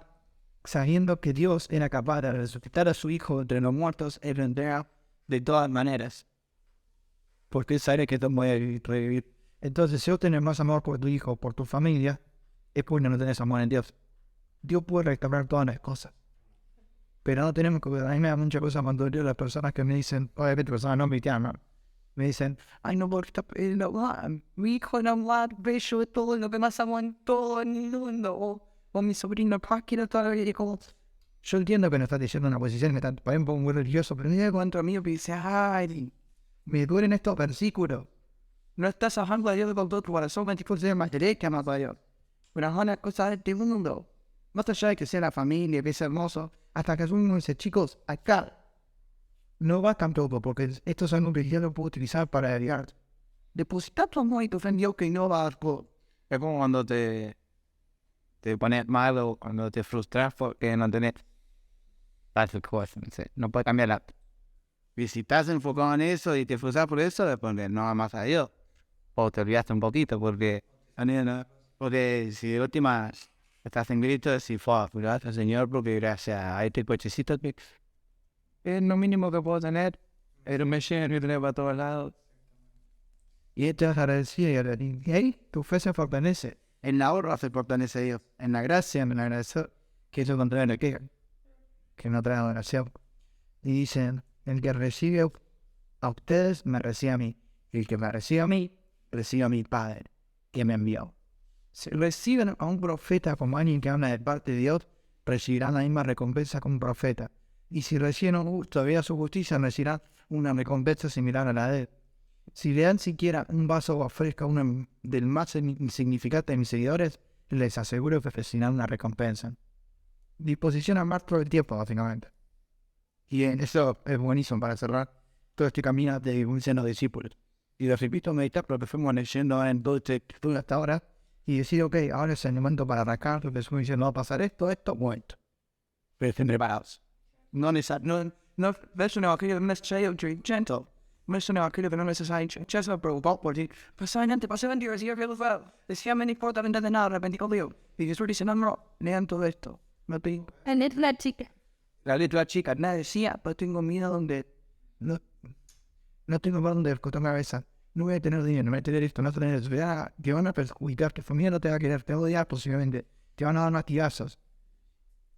sabiendo que Dios era capaz de resucitar a su hijo entre los muertos, él lo entrega de todas maneras. Porque él sabe que esto puede revivir. Entonces, si vos tenés más amor por tu hijo o por tu familia, es porque no tenés amor en Dios. Dios puede restaurar todas las cosas. Pero no tenemos que... A mí me da mucha cosa cuando veo a las personas que me dicen, obviamente personas no cristianas, me dicen, ay, no, porque mi hijo no va bello de todo lo que más amo en todo el mundo. O mi sobrino, quiero todo. Y como, yo entiendo que no estás diciendo una posición, me están poniendo un muy religioso, pero mira cuánto amigo que dice, ay, me duelen estos versículos. No estás hablando a Dios con todo tu corazón, 24 más derecha, más a Dios. Pero son las cosas de este mundo. Más allá de que sea la familia, que sea hermoso, hasta que uno dice, chicos, acá no va tampoco, porque esto es algo que yo lo puedo utilizar para ayudar. Depositar tu amor y tu fe en Dios que no va a dar. Es como cuando te pones mal o cuando te frustras porque no tenés tal cosa, no puedes cambiarla. Y si estás enfocado en eso y te frustras por eso, después no amas a Dios. O te olvidaste un poquito, porque si de última estás en grito, si fue, gracias Señor, porque gracias a este cochecito que es lo mínimo que puedo tener, pero me llena y tener para todos lados. Y esto es agradecido, y ahí tu fe se fortalece. En la honra se fortalece Dios. En la gracia, en el agradecer, que es lo contrario que no trae adoración. Y dicen, el que recibe a ustedes, me recibe a mí. Y el que me recibe a mí, recibe a mi Padre, que me envió. Si reciben a un profeta como alguien que habla de parte de Dios, recibirán la misma recompensa que un profeta. Y si reciben un justo a su justicia, recibirán una recompensa similar a la de él. Si le dan siquiera un vaso fresco a uno del más insignificante de mis seguidores, les aseguro que recibirán una recompensa. Disposición a amar todo el tiempo, básicamente. Y eso es buenísimo para cerrar todo este camino de un seno de discípulos. Y les repito, meditar lo que fuimos leyendo en todo este estudio hasta ahora y decir, ok, ahora es el momento para arrancar, lo que fuimos diciendo, va a pasar esto, o esto. Pero estén preparados. No es un evangelio que no es gentle. No es un evangelio que no es necesario preocupado por ti. Pasamente, pasamente, decía que decía, me importa de nada, arrepentido Dios. Y Jesús dice, no, lean todo esto. No tengo. La chica. La letra chica, nada decía, pero tengo miedo donde... No tengo más donde escotar mi cabeza. No voy a tener dinero, no voy a tener esto, no voy a tener eso. Te van a perjudicar, tu familia no te va a querer, te va a odiar posiblemente. Te van a dar martillazos.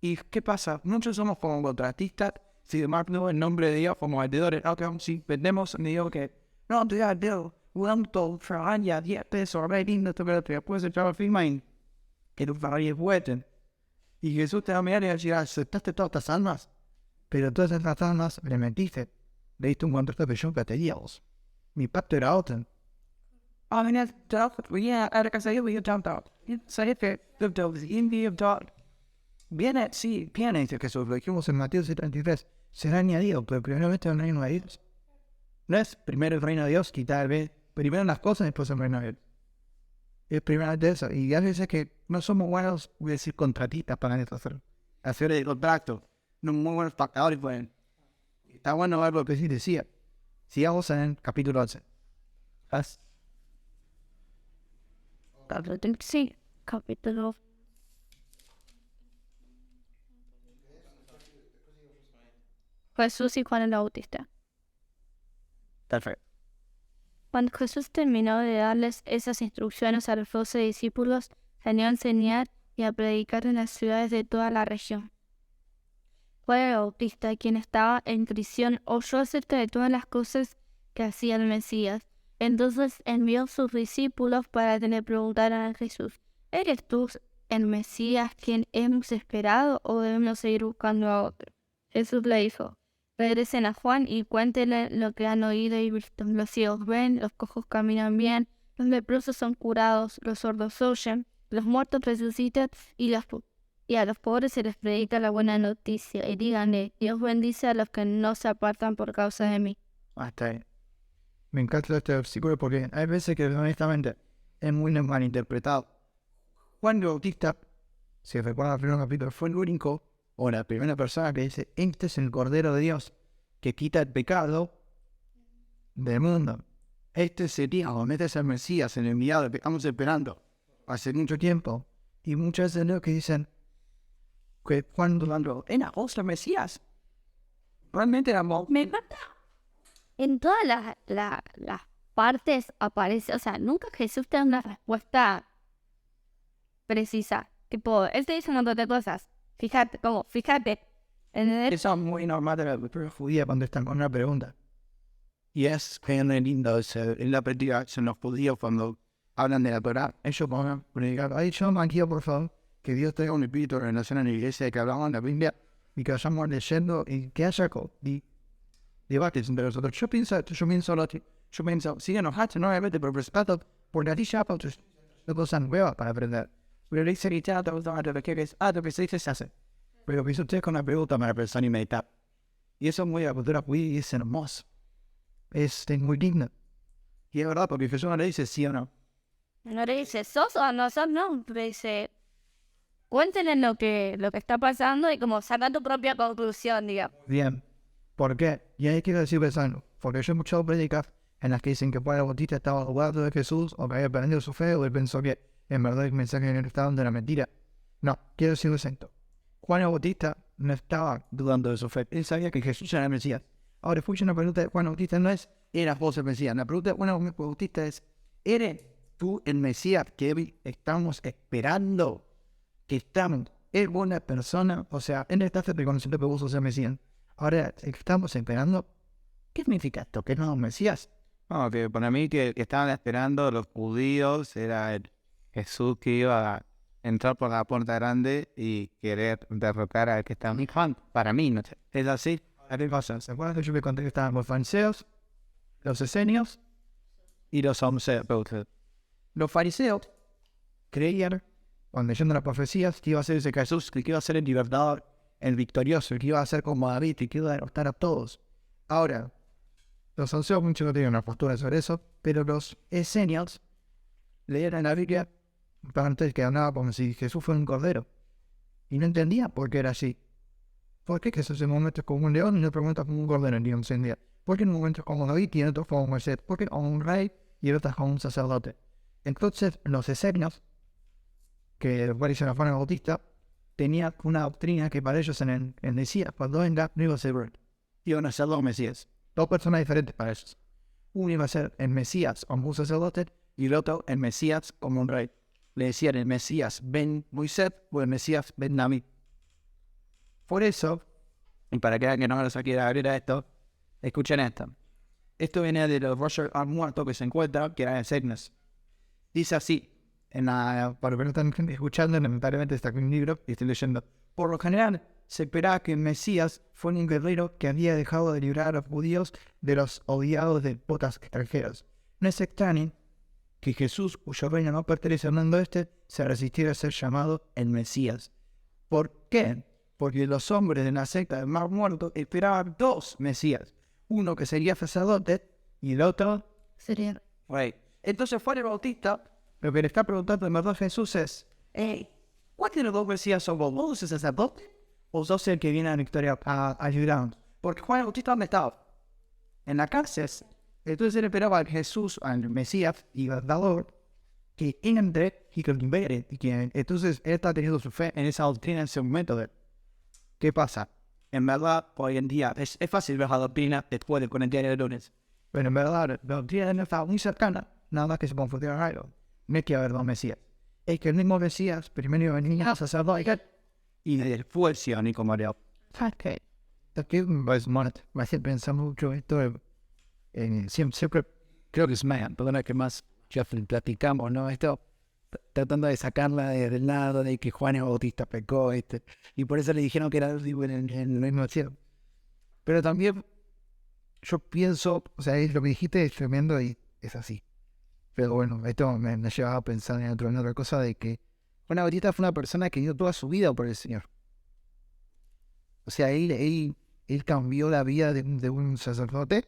¿Y qué pasa? Muchos somos como contratistas, si demandamos en nombre de Dios como vendedores. Si vendemos, me digo que no, te da Dios, ¿cuánto trabaja 10 pesos? A ver, lindo, pero te puedes echar a firma y que tu familia es buena. Y Jesús te va a mirar y va a decir, aceptaste todas estas almas, pero todas estas almas le mentiste. Le diste un contrato de yo que te dios. Mi pacto era otro. Viene, sí, viene, dice Jesús, lo dijimos en Mateo 73, será añadido, pero primeramente el reino de Dios. No es primero el reino de Dios, quitar, primero las cosas y después el reino de Dios. Es primeramente eso, y a veces que no somos buenos, voy a decir, contratistas para hacer el contrato. No muy buenos pactadores, pues. Está bueno ver lo que sí decía. Sigamos en el capítulo 11. Sí, capítulo. Jesús y Juan el Bautista. Perfecto. Cuando Jesús terminó de darles esas instrucciones a los 12 discípulos, salió a enseñar y a predicar en las ciudades de toda la región. Juan el Bautista, quien estaba en prisión, oyó acerca de todas las cosas que hacía el Mesías. Entonces envió a sus discípulos para que le preguntaran a Jesús, ¿eres tú el Mesías quien hemos esperado o debemos seguir buscando a otro? Jesús le dijo, regresen a Juan y cuéntenle lo que han oído y visto. Los ciegos ven, los cojos caminan bien, los leprosos son curados, los sordos oyen, los muertos resucitan y a los pobres se les predica la buena noticia. Y díganle, Dios bendice a los que no se apartan por causa de mí. Hasta ahí. Me encanta este versículo porque hay veces que honestamente es muy malinterpretado. Juan el Bautista, si recuerdan el primer capítulo, fue el único o la primera persona que dice, este es el Cordero de Dios que quita el pecado del mundo. Este sería, este es el Mesías, el enviado que estamos esperando hace mucho tiempo. Y muchas veces lo que dicen que cuando era vos el Mesías, realmente era vos. Me encanta. En todas las partes aparece, o sea, nunca Jesús te da una respuesta precisa. Tipo, él te dice un montón de cosas. Fíjate. ¿Entendés? Eso es muy normal de la cultura judía cuando están con una pregunta. Y es bien lindo en la práctica en los judíos cuando hablan de la Torah. Ellos van a predicar, ay, yo me quiero por favor que Dios tenga un espíritu de relación en la iglesia, que hablamos en la Biblia y que vayamos leyendo y que haya debates entre nosotros. Yo pienso, sí, enojarse, no obviamente, pero respeto, porque así ya otros cosas nuevas para aprender. Pero le dicen, y ya, lo que se dice se hace. Pero pienso ustedes con una pregunta para pensar y meditar. Y eso es muy de la cultura judía y es hermoso. Es muy digno. Y es verdad, porque Jesús no le dice sí o no. No le dice, sos o no sos, no. Le dice, cuéntenle lo que está pasando y como saca tu propia conclusión, digamos. Bien. ¿Por qué? Y ahí quiero decir pensando. Porque yo he escuchado prédicas en las que dicen que Juan el Bautista estaba jugando de Jesús o que había perdido su fe o él pensó que en verdad el mensaje en el estado de la mentira. No, quiero decirlo esto. Juan el Bautista no estaba dudando de su fe. Él sabía que Jesús era el Mesías. Ahora, escucha una pregunta de Juan el Bautista, no es, ¿eras vos el Mesías? La pregunta de Juan el Bautista es, ¿eres tú el Mesías que estamos esperando? Que estamos, ¿es buena persona? O sea, él está reconociendo que vos sos el Mesías. Ahora, ¿estamos esperando? ¿Qué significa esto? ¿Que no es un Mesías? No, que para mí que estaban esperando los judíos era el Jesús que iba a entrar por la puerta grande y querer derrocar al que estaba en Juan. Para mí, no sé. ¿Es así? ¿Qué pasa? ¿Se acuerdan que yo me conté que estaban los fariseos, los esenios y los saduceos? Los fariseos creían, cuando leyendo las profecías, que iba a ser ese Jesús, que iba a ser el libertador, el victorioso, que iba a ser como David, y que iba a derrotar a todos. Ahora, los saduceos muchos no tenían una postura sobre eso, pero los esenios leían en la Biblia antes que hablaba como si Jesús fuera un cordero. Y no entendía por qué era así. ¿Por qué Jesús en momentos como un león y en otros momentos como un cordero en un día? ¿Por qué en momentos como David y en otros como Moisés? ¿Por qué como un rey y en otros como un sacerdote? Entonces, los esenios, que parecen a Juan el Bautista, tenían una doctrina que para ellos en Mesías, cuando venga, no iba a ser iban a ser dos Mesías. Dos personas diferentes para ellos. Uno iba a ser el Mesías como un sacerdote y el otro el Mesías como un rey. Le decían el Mesías ben Moisés o el Mesías ben David. Por eso, y para que no se quiera abrir a esto, escuchen esto. Esto viene de los Roger al muerto que se encuentra, que era en Segnes. Dice así, para los que no están escuchando, lamentablemente está aquí un libro y estoy leyendo. Por lo general, se esperaba que el Mesías fuera un guerrero que había dejado de librar a los judíos de los odiados de potas extranjeros. No es extraño que Jesús, cuyo reino no pertenece al mundo se resistiera a ser llamado el Mesías. ¿Por qué? Porque los hombres de la secta del Mar Muerto esperaban dos Mesías. Uno que sería sacerdote y el otro Sería. rey. Entonces Juan el Bautista, lo que le está preguntando en verdad a Jesús es, ¿cuál de los dos Mesías son vos? ¿Vos sos el sacerdote? ¿O sos el que viene a la victoria a ayudarnos? Porque Juan el Bautista, ¿dónde estaba? En la cárcel. Entonces él esperaba a Jesús, al Mesías y Salvador, que entre y que lo libere. Y que entonces él está teniendo su fe en esa doctrina en ese momento. ¿Qué pasa? En verdad, hoy en día, es fácil ver la doctrina después del 40 de lunes. Pero en verdad, la doctrina no está muy cercana, nada más que se confundieron algo. No es que haber dos Mesías. Es que el mismo Mesías primero iba a venir a sacerdote y después se iba a venir como María. Aquí me hace pensar mucho esto. Siempre creo que es más, perdona que más ya platicamos, ¿no? Esto tratando de sacarla del lado de que Juan el Bautista pecó, y por eso le dijeron que era en el mismo cielo. Pero también yo pienso, o sea, lo que dijiste es tremendo y es así. Pero bueno, esto me llevaba a pensar en otra cosa de que Juan el Bautista fue una persona que dio toda su vida por el Señor. O sea, él cambió la vida de un sacerdote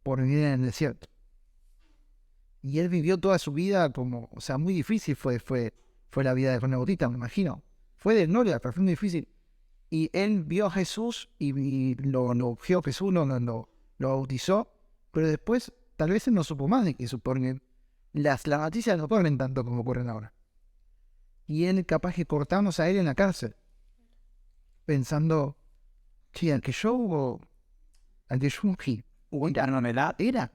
por vivir en el desierto. Y él vivió toda su vida como, o sea, muy difícil fue la vida de Juan el Bautista, me imagino. Fue de gloria, pero fue muy difícil. Y él vio a Jesús y lo vio Jesús, lo bautizó, pero después tal vez él no supo más de que porque las noticias no corren tanto como ocurren ahora. Y él capaz que cortamos a él en la cárcel, pensando, sí, al que yo hubo una novedad, era.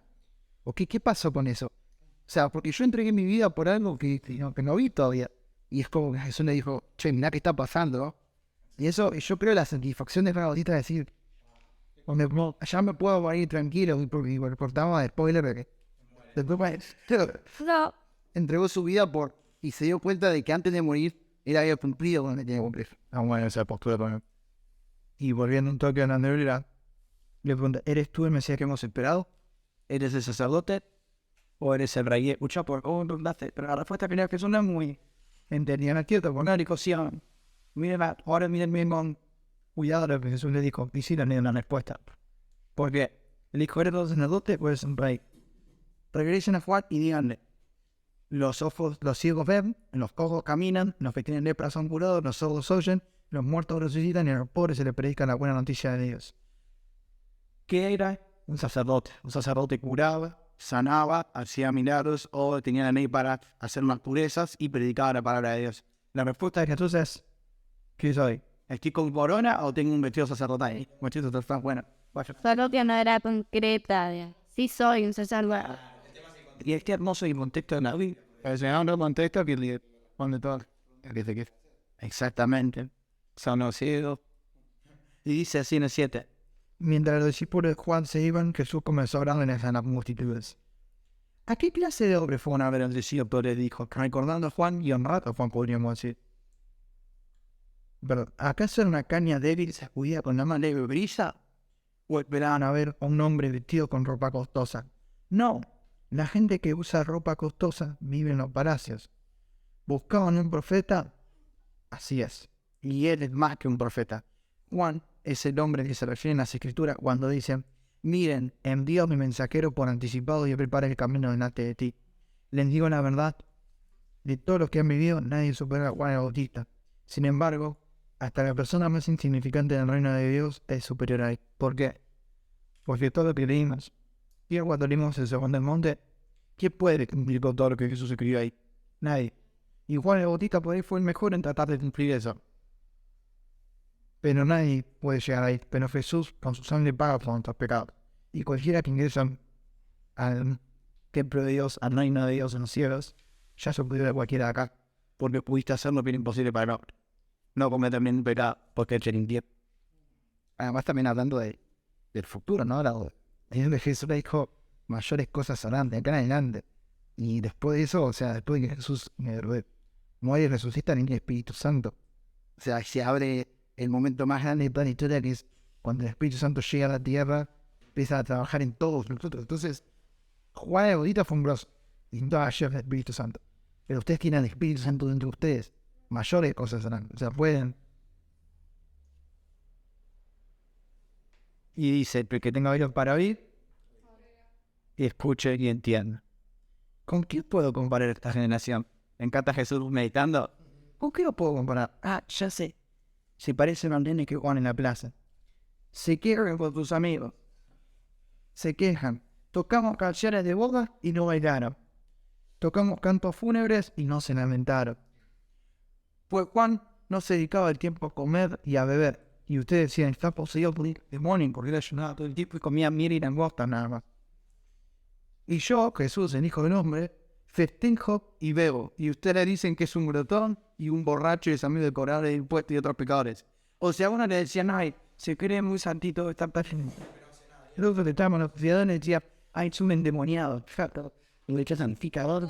¿O qué pasó con eso? O sea, porque yo entregué mi vida por algo que no vi todavía. Y es como que Jesús le dijo, che, mirá qué está pasando. Y eso, yo creo la satisfacción de Ron Bautista de decir, ya me puedo morir tranquilo, y por tema de spoiler de que después No. entregó su vida y se dio cuenta de que antes de morir él había cumplido con lo que tenía que cumplir. Bueno, esa postura también. Y volviendo un toque a la anterioridad, le pregunta, ¿eres tú el Mesías que hemos esperado? ¿Eres el sacerdote? ¿O eres el rey? Escucha, pero la respuesta final que suena muy entendida, cierto, con la discusión. Miren, ahora miren bien con cuidado lo que Jesús le dijo, y sí le dio una respuesta. Porque el hijo eres el sacerdote o eres un rey. Regresen a Juan y díganle, los ciegos ven, los cojos caminan, los que tienen lepra son curados, los sordos oyen, los muertos resucitan y a los pobres se les predica la buena noticia de Dios. ¿Qué era? Un sacerdote curaba, sanaba, hacía milagros o tenía la ley para hacer unas purezas y predicaba la palabra de Dios. La respuesta de Jesús es, ¿qué soy? ¿Estoy con corona o tengo un vestido sacerdotal? Un vestido sacerdotal, bueno. Solo que no era concreta. Sí soy un sacerdote. Y este hermoso y contexto de la Biblia. Es un contexto que le pone todo. Exactamente. Son ciegos. Y dice así en el 7. Mientras los discípulos de Juan se iban, Jesús comenzó a hablarles a las multitudes. ¿A qué clase de hombre fueron a ver al discípulo? Le dijo, recordando a Juan y honrado a Juan, podríamos decir. Pero, ¿acaso era una caña débil sacudida con la más leve brisa? ¿O esperaban a ver a un hombre vestido con ropa costosa? No, la gente que usa ropa costosa vive en los palacios. ¿Buscaban un profeta? Así es, y él es más que un profeta. Juan es el hombre que se refiere en las escrituras cuando dicen, miren, envío a mi mensajero por anticipado y prepara el camino delante de ti. Les digo la verdad, de todos los que han vivido, nadie supera a Juan el Bautista. Sin embargo, hasta la persona más insignificante del reino de Dios es superior a él. ¿Por qué? Porque todo lo que leímos, y cuando leímos el Sermón del Monte, ¿quién puede cumplir con todo lo que Jesús escribió ahí? Nadie. Y Juan el Bautista por ahí fue el mejor en tratar de cumplir eso. Pero nadie puede llegar ahí. Pero Jesús con su sangre paga por nuestros pecados. Y cualquiera que ingresa al templo de Dios, al reino de Dios en los cielos, ya se puede ver cualquiera de acá. Porque pudiste hacerlo bien imposible para no. No cometer ningún pecado porque echen en tiempo. Además también hablando del futuro, ¿no? Jesús le dijo mayores cosas harán de acá en adelante. Y después de eso, o sea, después de que Jesús muere y resucita en el Espíritu Santo. O sea, se abre el momento más grande de toda la historia, que es cuando el Espíritu Santo llega a la tierra, empieza a trabajar en todos nosotros. Entonces, Juan el Bautista fue un grosso, y no ayer el Espíritu Santo. Pero ustedes tienen el Espíritu Santo dentro de ustedes. Mayores cosas harán. O sea, pueden. Y dice, el que tenga oídos para oír, escuche y entienda. ¿Con qué puedo comparar esta generación? Me encanta Jesús meditando. ¿Con qué lo puedo comparar? Ah, ya sé. Se parecen a los nenes que juegan en la plaza. Se quejan con sus amigos. Se quejan. Tocamos canciones de boda y no bailaron. Tocamos cantos fúnebres y no se lamentaron. Pues Juan no se dedicaba el tiempo a comer y a beber. Y ustedes decían, está poseído por el demonio, porque él ayunaba todo el tiempo y comía miel y langosta nada más. Y yo, Jesús, el Hijo del Hombre, festejo y bebo. Y ustedes dicen que es un glotón y un borracho y es amigo de cobradores de impuestos y otros pecadores. O sea, uno le decían, ay, se cree muy santito, está perfecto. Luego que estábamos en la sociedad le decía, ay, es un endemoniado. Y le decía santificador,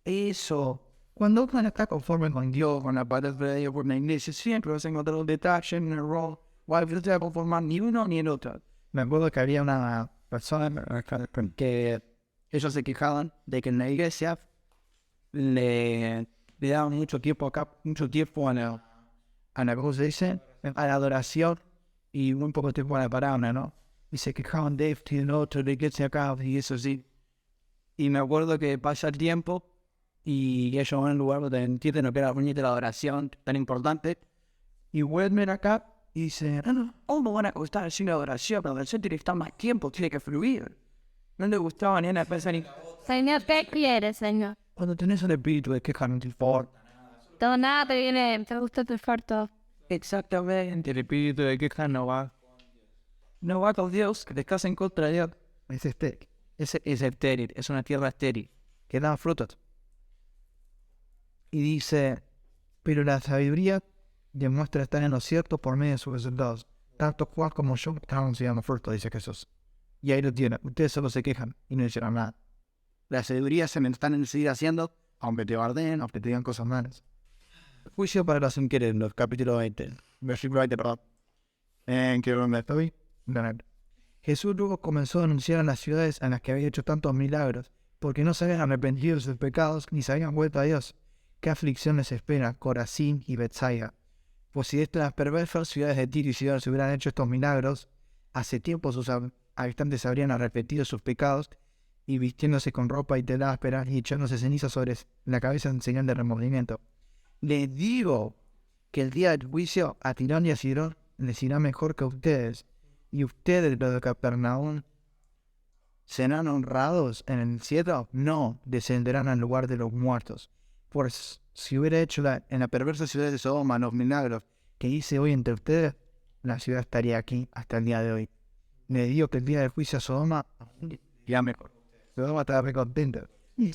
eso. Cuando uno está conforme con Dios, con la palabra de Dios, por la iglesia, siempre vas a encontrar un detalle, un error, o algo que no te va a conformar ni uno ni el otro. Me acuerdo que había una persona que ellos se quejaban de que en la iglesia le daban mucho tiempo a la ¿cómo se dice? A la adoración y muy poco tiempo a la palabra, ¿no? Y se quejaban de esto y del otro, de iglesia acá y eso sí. Y me acuerdo que pasa el tiempo y ellos van a un lugar donde entienden lo que era la reunión de la adoración tan importante y vuelven acá y dicen, ¿cómo van a costar el signo de adoración? Pero el centro tiene que estar más tiempo, tiene que fluir. No le gustaba ni a la empresa ni... Señor, ¿qué quiere, Señor? Cuando tenés un espíritu de queja, no te importa. Todo nada te viene, te gusta tu esfuerzo. Exactamente, el espíritu de queja no va con Dios, que te estás en contra de Dios. Es estéril, es una tierra estéril, que da frutos. Y dice, pero la sabiduría demuestra estar en lo cierto por medio de sus resultados. Tanto Juan como yo estaban enseñando fruto, dice Jesús. Y ahí lo tienen. Ustedes solo se quejan y no hicieron nada. La sabiduría se me están en seguir haciendo, aunque te bardeen, aunque te digan cosas malas. Juicio para los incrédulos, capítulo 20. Versículo 20, perdón. ¿En qué me estoy? Jesús luego comenzó a anunciar en las ciudades en las que había hecho tantos milagros, porque no se habían arrepentido de sus pecados ni se habían vuelto a Dios. ¿Qué aflicción les espera, Corazín y Betsaida? Pues si estas perversas ciudades de Tiro y Sidón se hubieran hecho estos milagros, hace tiempo sus habitantes habrían arrepentido de sus pecados y vistiéndose con ropa y tela áspera y echándose ceniza sobre la cabeza en señal de remordimiento. Les digo que el día del juicio a Tirón y a Sidón les irá mejor que a ustedes, y ustedes, los de Capernaum, ¿serán honrados en el cielo? No, descenderán al lugar de los muertos. Pues si hubiera hecho en la perversa ciudad de Sodoma los milagros que hice hoy entre ustedes, la ciudad estaría aquí hasta el día de hoy. Les digo que el día del juicio a Sodoma irá mejor. Sodoma estaba re contenta. Y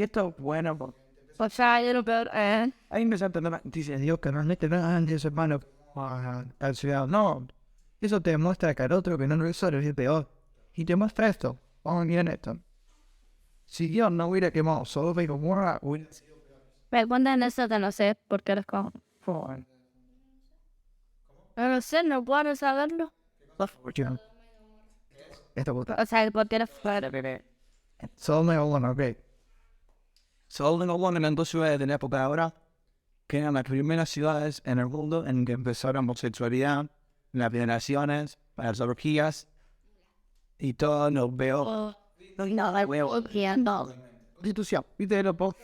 esto es bueno porque O sea, yo lo peor, ahí empezó a entender la noticia de Dios que realmente no eran de su hermano al ciudadano. No, eso te demuestra que al otro que no lo hizo es peor. Y te muestra esto. Vamos a mirar esto. Si Dios no hubiera quemado Sodoma y Gomorra, hubiera sido me cuentan eso que no sé por qué los como. peor. No sé, no puedo saberlo. Esto gusta. O sea, por qué los Sodoma y Gomorra, ok. Sodoma y Gomorra eran dos ciudades de la época de ahora, que eran las primeras ciudades en el mundo en que empezó la homosexualidad, las violaciones, las orgías y todo lo veo. No, la huevo. No. Constitución, ¿viste lo poco?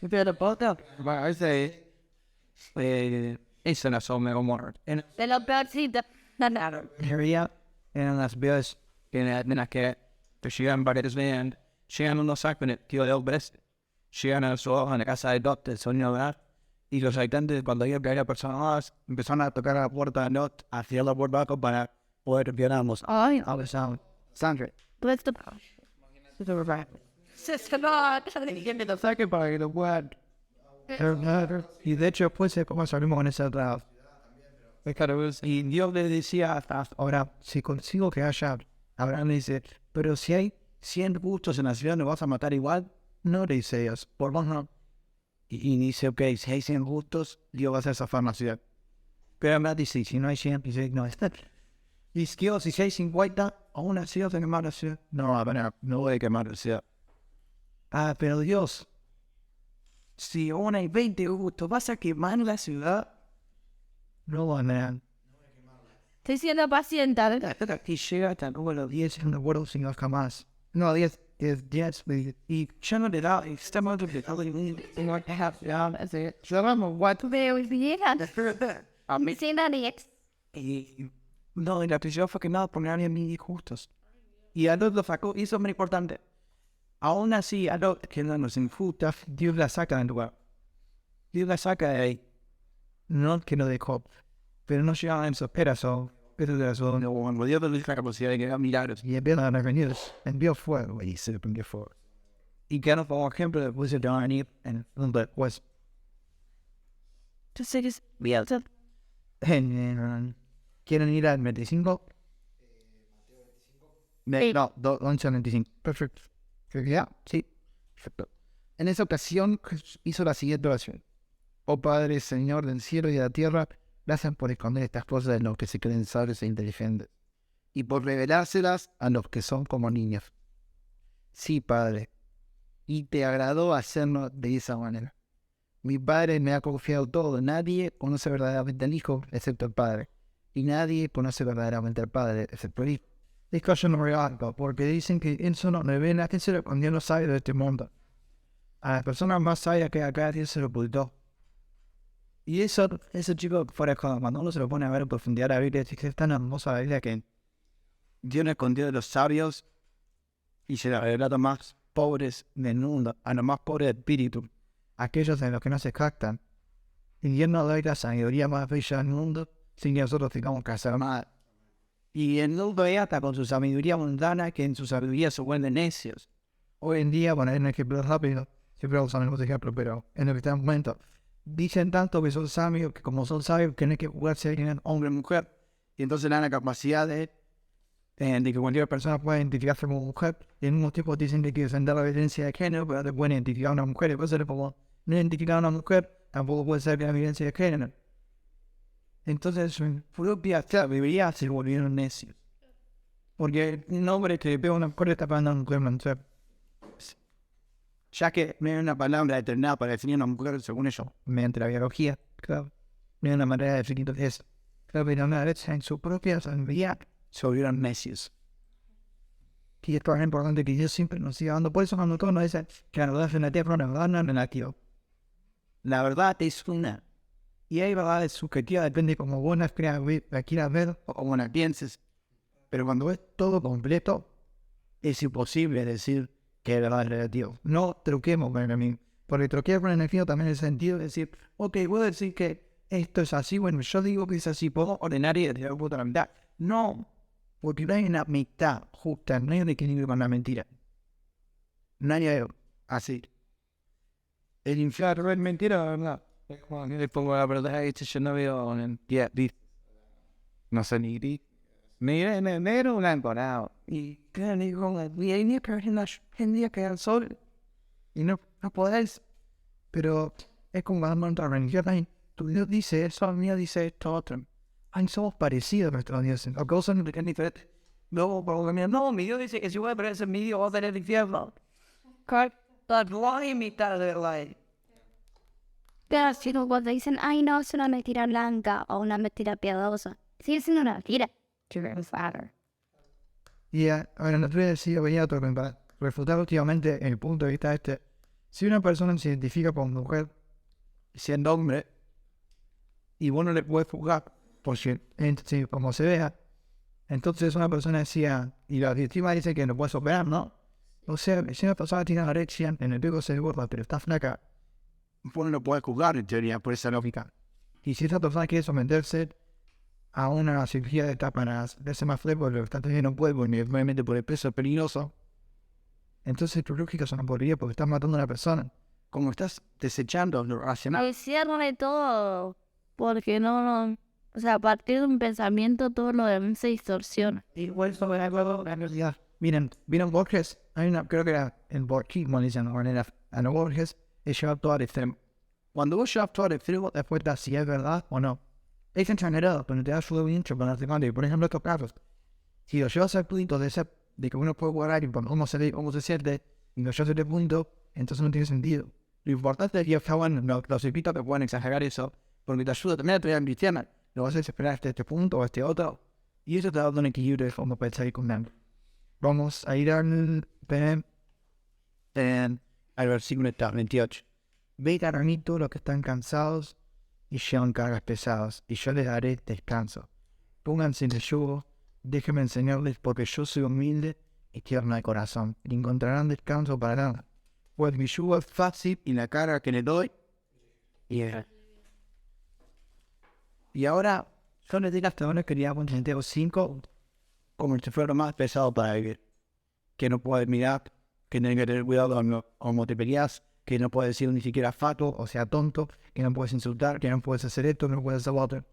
¿Viste lo poco? Bueno, ese eso era Sodoma y Gomorra. En De lo peorcito. No. teoría eran las ciudades en las que llegan varios veces, llegan unos sacos, tío de hombres, llegan a la casa de Lot, del sonido hogar, y los habitantes, cuando veían que había personas más, empezaron a tocar a la puerta de Lot, a cerrar la puerta abajo para poder violarnos. Ay, A ver, sangre. esto. Saque para que lo puedan. Y de hecho, después es como salimos con esa otra. Y Dios le decía, ahora, si consigo que haya, Abraham le dice, pero si hay 100 justos en la ciudad, ¿no vas a matar igual? No, le dice Dios, por vos no. Y dice, ok, si hay 100 justos, Dios va a hacer zafar la ciudad. Pero además dice, si no hay 100, dice, no, está. Y Dios, si hay 50, aún así vas a quemar la ciudad. No, no voy a quemar la ciudad. Ah, pero Dios, si aún hay 20 justos, ¿vas a quemar la ciudad? No, man. Estoy siendo paciente. Y llega hasta número 10 en el World Señor jamás. No, 10, y ya no le da, y está mal de Veo y bien. a mí. Sin nadie. Y no, y la prisión fue quemada por nadie ni justos. Y a Lot lo sacó, y eso es muy importante. Aún así, a Lot, que no nos injusta, Dios la saca del lugar. Dios la saca de ahí. No que lo dejó, pero no llegaban en su esperación. Pero de eso, cuando Dios le dijo la capacidad de que haga milagros. Y envió fuego, y se envió fuego. Y que como ejemplo, después se te van a venir en el mundo después. Entonces, ¿Quieren ir al 25? No, 11 al 25. Perfecto. ¿Ya? Sí. Perfecto. En esa ocasión hizo la siguiente oración. Oh Padre, Señor del cielo y de la tierra, gracias por esconder estas cosas de los que se creen sabios e inteligentes, y por revelárselas a los que son como niños. Sí, Padre, y te agradó hacerlo de esa manera. Mi Padre me ha confiado todo. Nadie conoce verdaderamente al Hijo, excepto el Padre, y nadie conoce verdaderamente al Padre, excepto el Hijo. Esto yo no regalto, porque dicen que eso no revela, que se lo escondió los sabios de este mundo. A las personas más sabias que acá, Dios se lo ocultó. Y eso, ese chico, fuera de joda, cuando uno se lo pone a ver en profundidad la Biblia, es tan hermosa la Biblia que Dios no escondió de los sabios y se la reveló a los más pobres del mundo, a los más pobres de espíritu, aquellos en los que no se jactan. Y Dios nos da la sabiduría más bella del mundo sin que nosotros tengamos que hacer nada. Y el mundo es hasta con su sabiduría mundana, que en su sabiduría se vuelven necios. Hoy en día, bueno, hay un ejemplo rápido, siempre usamos el ejemplo, pero en lo que está en el momento, dicen tanto que son sabios, que como son sabios, que no hay que jugarse en hombre o mujer, y entonces le dan la capacidad de que cualquier persona pueda identificarse como mujer, y en unos tiempos dicen que hay que defender la violencia de género, pero no te pueden identificar a una mujer, y puede ser como no identificar a una mujer, tampoco puede ser que la violencia de género. Entonces su propia sabiduría se volvieron necios. Porque un hombre que le pega a una mujer está pegando a una mujer, entonces, ya que no hay una palabra determinada para definir a una mujer, según ellos, mediante la biología, claro, no hay una manera de definir eso. Claro, pero una vez en su propia sabiduría se volvieron necios. Y esto es importante que Dios siempre nos siga dando. Por eso cuando todos nos dicen que la verdad es relativa, la verdad no es relativa. La verdad es una. Y hay verdades subjetivas, depende de cómo vos la quieras ver o cómo la pienses. Pero cuando ves todo completo, es imposible decir que es verdad es relativo. No truquemos con el enemigo. Porque truquear con el enemigo también en el sentido de decir, ok, voy a decir que esto es así, bueno, yo digo que es así, puedo ordenar y tirar un punto a la mitad. No, porque no hay una mitad justa, no hay un equilibrio con la mentira. No hay así. El infierno es mentira, ¿verdad? Es como que le pongo la verdad y yo no veo no sé ni gris. Negro blanco, no. Y claro, digo, y hay días que en día que el sol y no podés. Pero es como cuando otra religión, ay, tu Dios dice eso, el mío dice esto, otro. Ay, somos parecidos a nuestros dioses, aunque vos son diferentes. Luego, por lo no, mi Dios dice que si voy a parecer mi Dios, voy a tener el infierno. La mitad de la. Pero si cuando dicen, ay no, es una mentira blanca o una mentira piadosa, sigue siendo una mentira. Y ahora no te voy a decir, venía otro para refutar últimamente el punto de vista este. Si una persona se identifica como mujer, siendo hombre, y vos no le puedes juzgar, porque como se vea, entonces una persona decía, y la víctima dice que no puedes operar, ¿no? O sea, si una persona tiene anorexia, en el pico se engorda, pero está flaca, vos no lo puedes juzgar en teoría, por esa lógica. Y si esa persona quiere someterse a una cirugía de esta para hacerse más fleco, lo que está teniendo no puede, porque obviamente por el peso es peligroso, entonces tu lógica es una porquería porque estás matando a una persona. Como estás desechando lo racional. Al cierre de todo, porque no, o sea, a partir de un pensamiento todo lo demás se distorsiona. Igual sobre algo la realidad. Miren, ¿vieron Borges? Hay una, creo que era en Borges, como dicen, o en a Borges, es llevar todo al extremo. Cuando vos llevas todo al extremo, después das si es verdad o no. Es exagerado, pero te ayuda mucho para hacer. Por ejemplo, estos casos. Si lo llevas al punto de que uno puede jugar a alguien por cómo se siente, y lo llevas a este punto, entonces no tiene sentido. Lo importante es que los equipitos que puedan exagerar eso, porque te ayuda también a tener cristiana. Lo vas a esperar hasta este punto o este otro, y eso te da un equilibrio de cómo puedes salir con él. Vamos a ir al versículo 28. Vengan a mí todos los que están cansados y llevan cargas pesadas, y yo les daré descanso. Pónganse en el yugo, déjenme enseñarles, porque yo soy humilde y tierno de corazón, y encontrarán descanso para nada. Pues mi yugo es fácil y la carga que le doy. Y ahora, yo les digo hasta ahora que quería poner Santiago 5 como si fuera lo más pesado para vivir. Que no puedes mirar, que tienes que tener cuidado como te peleas, que no puedes decir ni siquiera fato, o sea, tonto, que no puedes insultar, que no puedes hacer esto, que no puedes hacer lo otro.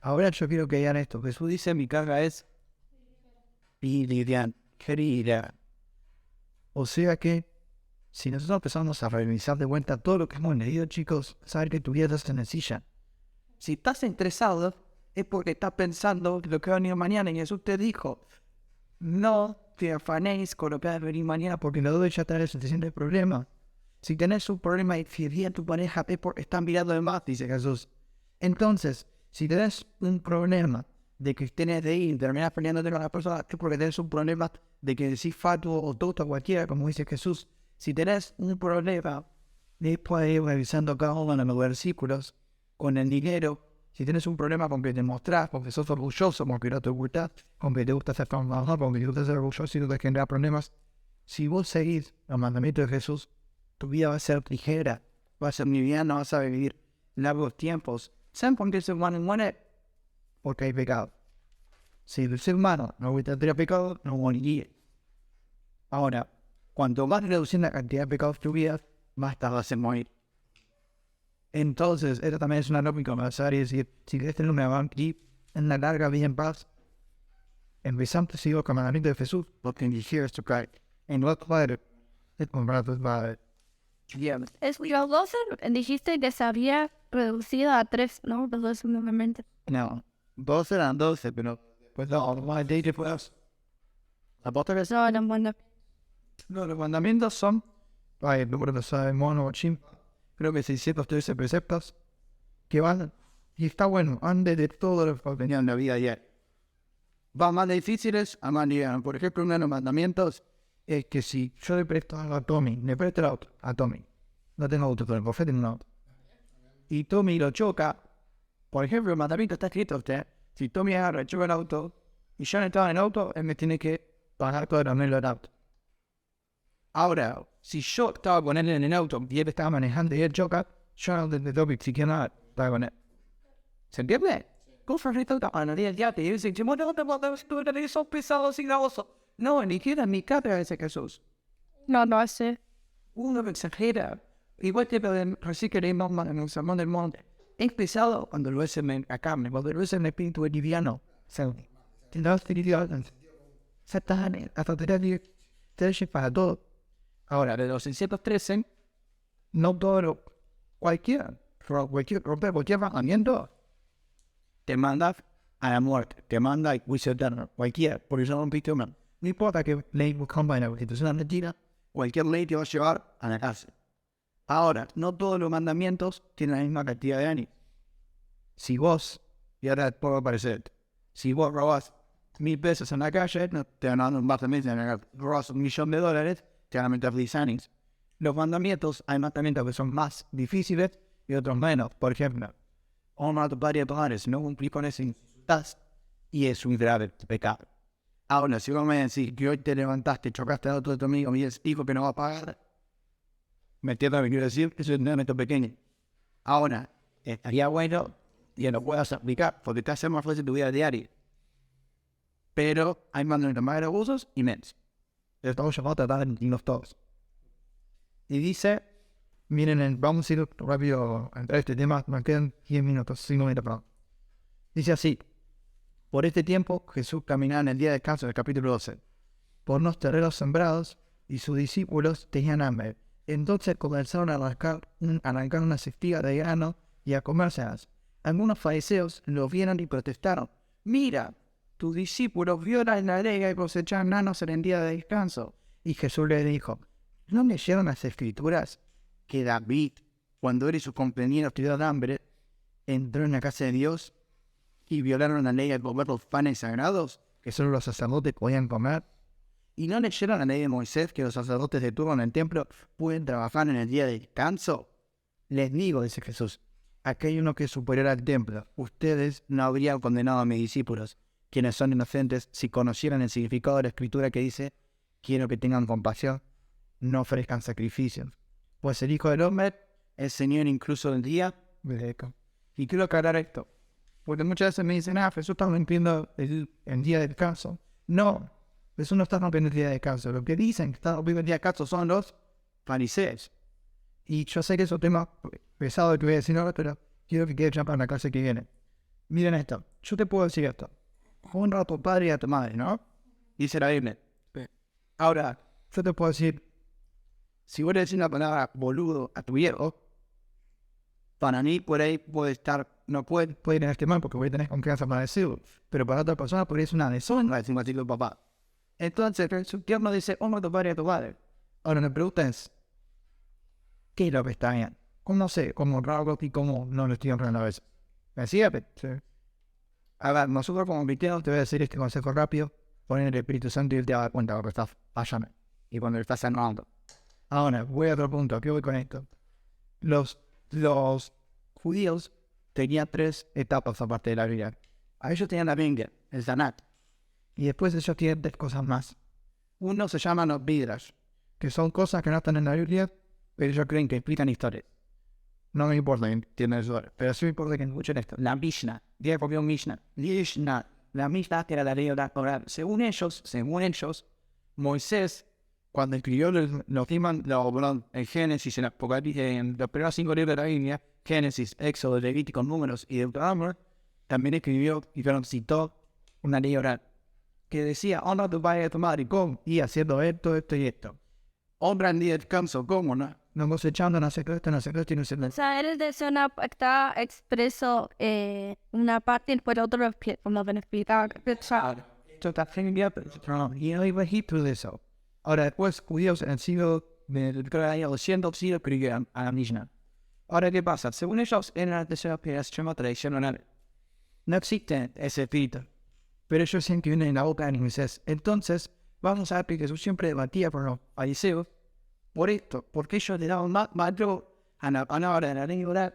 Ahora yo quiero que vean esto. Jesús dice, mi carga es querida. O sea que, si nosotros empezamos a revisar de vuelta todo lo que hemos leído, chicos, saber que tu vida es sencilla. Si estás estresado, es porque estás pensando lo que va a venir mañana. Y Jesús te dijo, no te afanéis con lo que va a venir mañana, porque no debe ya tener suficiente problema. Si tenés un problema de infidelidad a tu pareja, es porque están mirando de más, dice Jesús. Entonces, si tenés un problema de que tenés de ir y terminás peleándote con la persona, es porque tenés un problema de que decís fatuo o toto o cualquiera, como dice Jesús. Si tenés un problema, después de ir revisando cada uno de los versículos, con el dinero, si tienes un problema con que te mostrás, porque sos orgulloso, porque no te gusta, con que te gusta ser trabajador, porque te gusta ser orgulloso y no te genera problemas, si vos seguís los mandamientos de Jesús, tu vida va a ser ligera, va a ser liviana, vas a vivir largos tiempos. ¿Saben por qué el ser humano muere? Porque hay pecado. Si el ser humano no hubiera tenido pecado, no moriría. Ahora, Cuanto más reducir la cantidad de pecados tu vida, más tardas en morir. Entonces, esta también es una lógica necesaria, es decir, si quieres tener una y en la larga vida en paz, empezando a seguir el mandamiento de Jesús, porque quieres tocar en lo cual es comprar tus padres. Es los 12, dijiste que se había reducido a 3, ¿no? Los 12 nuevamente. No, 12 eran 12, pero pues no, más de después. Apóstoles. No, no, bueno. No, los mandamientos son, el número de Salomón o Chim, creo que 613 preceptos que van, y está bueno, antes de todo lo que venía en la vida ayer. Va más difíciles a más livianos. Por ejemplo, uno de los mandamientos es que si yo le presto a Tommy, le presto el auto a Tommy, no tengo auto, pero el profeta tiene un auto, y Tommy lo choca, por ejemplo, el mandamiento está escrito a usted, si Tommy agarra y choca el auto, y yo no estaba en el auto, él me tiene que pagar todo el arreglo del auto. Ahora, si yo estaba con él en el auto y él estaba manejando y él choca, yo no le tengo que exigir nada, estaba con él. ¿Se entiende? Y dicen, no, son pesados y gravosos. No, ni siquiera ni cabra ese Jesús. No, no sé. Uno me exagera. Igual que así que leímos en el Sermón del Monte. Es pesado cuando lo es en la carne, cuando lo es en el espíritu es liviano. Hasta tener para todo. Ahora, de los 613, no todo cualquier romper cualquier mandamiento te manda a la muerte, te manda al juicio eterno, cualquiera, por eso rompiste una. No importa que ley buscamos en la Constitución argentina, cualquier ley te va a llevar a la cárcel. Ahora, no todos los mandamientos tienen la misma cantidad de años. Si vos, y ahora puedo aparecer, si vos robás 1.000 pesos en la calle, no te van a dar un par de meses, robás $1.000.000, te van a meter 10 años. Los mandamientos, hay mandamientos que son más difíciles y otros menos. Por ejemplo, honra a tu padre y a tu madre, si no cumplís con eso, insultás, y es un grave pecado. Ahora, si vos me decís que hoy te levantaste, chocaste a otro de tu amigo y es hijo que no va a pagar, ¿me entiendes lo que quiero decir? Eso es un elemento pequeño. Ahora, estaría bueno y lo puedas aplicar porque te hace más fácil tu vida diaria. Pero hay mandamientos más gravosos y menos. Estamos llamados a tratar en los todos. Y dice, miren, vamos a ir rápido a entrar a este tema, me quedan 10 minutos, 5 minutos, perdón. Dice así, por este tiempo Jesús caminaba en el día de descanso del capítulo 12, por unos terrenos sembrados, y sus discípulos tenían hambre. Entonces comenzaron a arrancar unas espigas de grano y a comérselas. Algunos fariseos lo vieron y protestaron, mira, tus discípulos violan la ley y cosechan granos en el día de descanso. Y Jesús les dijo, ¿no leyeron las escrituras que David, cuando él y sus compañeros tuvieron hambre, entró en la casa de Dios y violaron la ley al comer los panes sagrados que solo los sacerdotes podían comer? ¿Y no leyeron la ley de Moisés que los sacerdotes de turno en el templo pueden trabajar en el día de descanso? Les digo, dice Jesús, aquí hay uno que es superior al templo. Ustedes no habrían condenado a mis discípulos, quienes son inocentes, si conocieran el significado de la escritura que dice, quiero que tengan compasión, no ofrezcan sacrificios. Pues el Hijo del Hombre es Señor incluso del día de descanso. Y quiero aclarar esto, porque muchas veces me dicen, Jesús está rompiendo el día de descanso. No, Jesús no está rompiendo el día de descanso. Lo que dicen que está rompiendo el día de descanso son los fariseos. Y yo sé que es un tema pesado que voy a decir ahora, pero quiero que quede ya para la clase que viene. Miren esto, yo te puedo decir esto. Honra a tu padre y a tu madre, ¿no? Dice la Biblia. Ahora, yo te puedo decir, si vos le decís la palabra boludo a tu viejo, para mí por ahí puede estar, no puede ir en este mal porque voy a tener confianza para decirlo, pero para otra persona por ahí es una deshonra decirlo así a tu papá. Entonces, el tierno dice, honra a tu padre y a tu madre. Ahora, la pregunta es, ¿qué es lo que está bien? ¿Cómo sé cómo honrarlo y cómo no lo estoy honrando a veces? ¿Me sigue? Sí. A ver, nosotros como cristianos te voy a decir este consejo rápido, poner el Espíritu Santo y él te va a dar cuenta cuando estás fallando y cuando estás sanando. Ahora, voy a otro punto, ¿qué voy con esto? Los judíos tenían 3 etapas aparte de la Biblia. A ellos tenían la Biblia, el Tanat, y después ellos tienen 3 cosas más. Uno se llaman los Midrash, que son cosas que no están en la Biblia, pero ellos creen que explican historias. No me importa que entiendan eso, pero sí me importa que escuchen esto. La Mishnah, Diego copió Mishnah. La Mishnah era la ley oral. Según ellos, Moisés cuando escribió en Génesis, en Apocalipsis, en los primeros 5 libros de la Biblia, Génesis, Éxodo, Levítico, Números y Deuteronomio, también escribió y citó una ley oral que decía, honra a tu padre y a tu madre, ¿cómo? Y haciendo esto, esto y esto. Honra el día de descanso, ¿cómo? No cosechando, no sé esto, no sé esto y no sé O nada. sea, él decía está expreso una parte y después el otro como que lo explicaba. Esto está genial, y no iba a Egipto de eso. Ahora, después, judíos en el siglo del año 200 sí escribieron a la Mishnah. Ahora, ¿qué pasa? Según ellos, en la tercera generación tradición oral, no existe ese espíritu. Pero ellos sienten que viene en la boca de Moisés. Entonces, vamos a ver que Jesús siempre debatía con los fariseos por esto, porque ellos le daban más valor a la palabra de la ley oral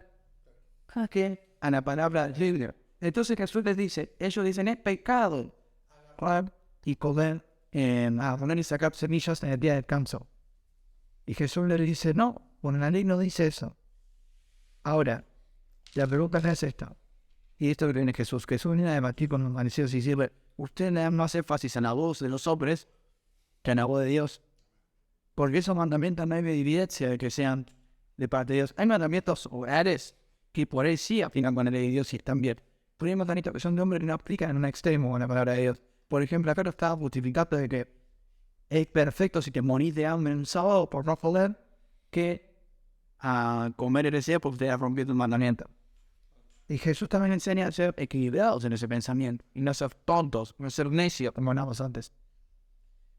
que a la palabra del libro. Entonces Jesús les dice, ellos dicen, es pecado y comer, a poner y sacar semillas en el día de descanso. Y Jesús les dice, no, bueno, la ley no dice eso. Ahora, la pregunta es esta. Y esto que viene Jesús. Jesús viene a debatir con los fariseos y decirle, usted no hace énfasis en la voz de los hombres que en la voz de Dios. Porque esos mandamientos no hay evidencia de que sean de parte de Dios. Hay mandamientos orales que por ahí sí aplican con la ley de Dios y están bien. Pero hay mandamientos que son de hombres que no aplican en un extremo con la palabra de Dios. Por ejemplo, acá lo estaba justificando de que es perfecto si te morís de hambre en un sábado por no poder que a comer el deseo porque te ha rompido un mandamiento. Y Jesús también enseña a ser equilibrados en ese pensamiento y no ser tontos, no ser necios como hablábamos antes.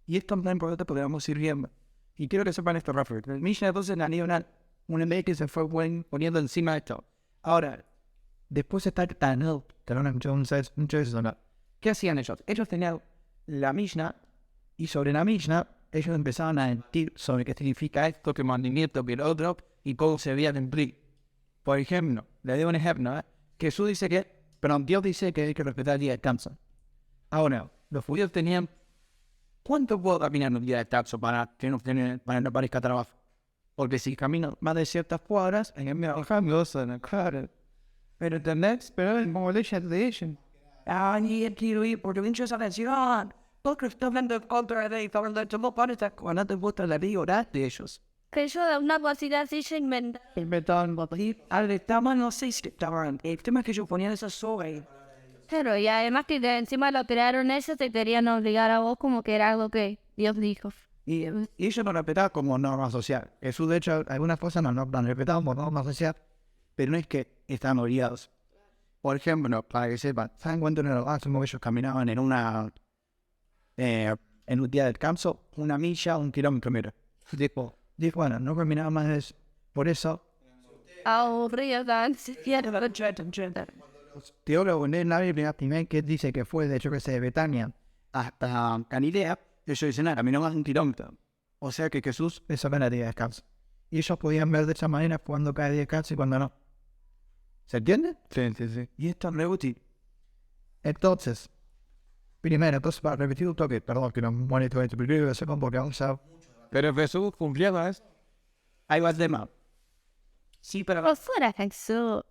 Y esto es muy importante porque vamos a ir viendo. Y quiero que sepan esto rápido. El Mishnah entonces la una ley que se fue poniendo encima de esto. Ahora, después está el Tanel, que no han escuchado muchas veces hablar. ¿Qué hacían ellos? Ellos tenían la Mishnah y sobre la Mishnah ellos empezaban a mentir sobre qué significa esto, qué mandamiento, qué lo otro y cómo se debía cumplir. Por ejemplo, le doy un ejemplo, Jesús dice Dios dice que hay que respetar el día de descanso. Ahora, los judíos tenían, ¿cuánto puedo caminar en un día de descanso para que para no parezca trabajo? Porque si camino más de ciertas cuadras, en el medio del claro. Pero ¿entendés? Pero es como ley de ellos. Y quiero ir porque muchas atención. Porque estoy hablando en contra de ellos, hablando de todo para estar cuando te gusta la ley oral de ellos. Que yo de una cosita así se Inventaron al estaba no sé si estaban. El tema es que yo ponía esa soga ahí. Pero y además que encima lo crearon ellos, te querían obligar a vos como que era algo que Dios dijo. Y ellos lo respetaban como norma social. Jesús, de hecho, algunas cosas no lo respetaban como norma social, pero no es que estaban obligados. Por ejemplo, para que sepan, ¿saben cuánto en el máximo ellos caminaban en un día de descanso? 1 milla, 1 kilómetro, mira. Dijo, bueno, no caminaban más de eso. Por eso, Aburrido, tan los teólogos en la Biblia, primero que dice que fue, de hecho, que de Betania hasta Galilea, ellos dicen, caminó más de 1 kilómetro. O sea que Jesús es apenas día de descanso. Y ellos podían ver de esa manera cuando cae día de descanso y cuando no. ¿Se entiende? Sí. Y esto es re útil. Entonces, primero, para repetir un toque, perdón que no molesto esto, primero lo sé porque vamos a... Pero Jesús cumplía con eso. Ahí va el tema. Sí, pero No fuera Jesús.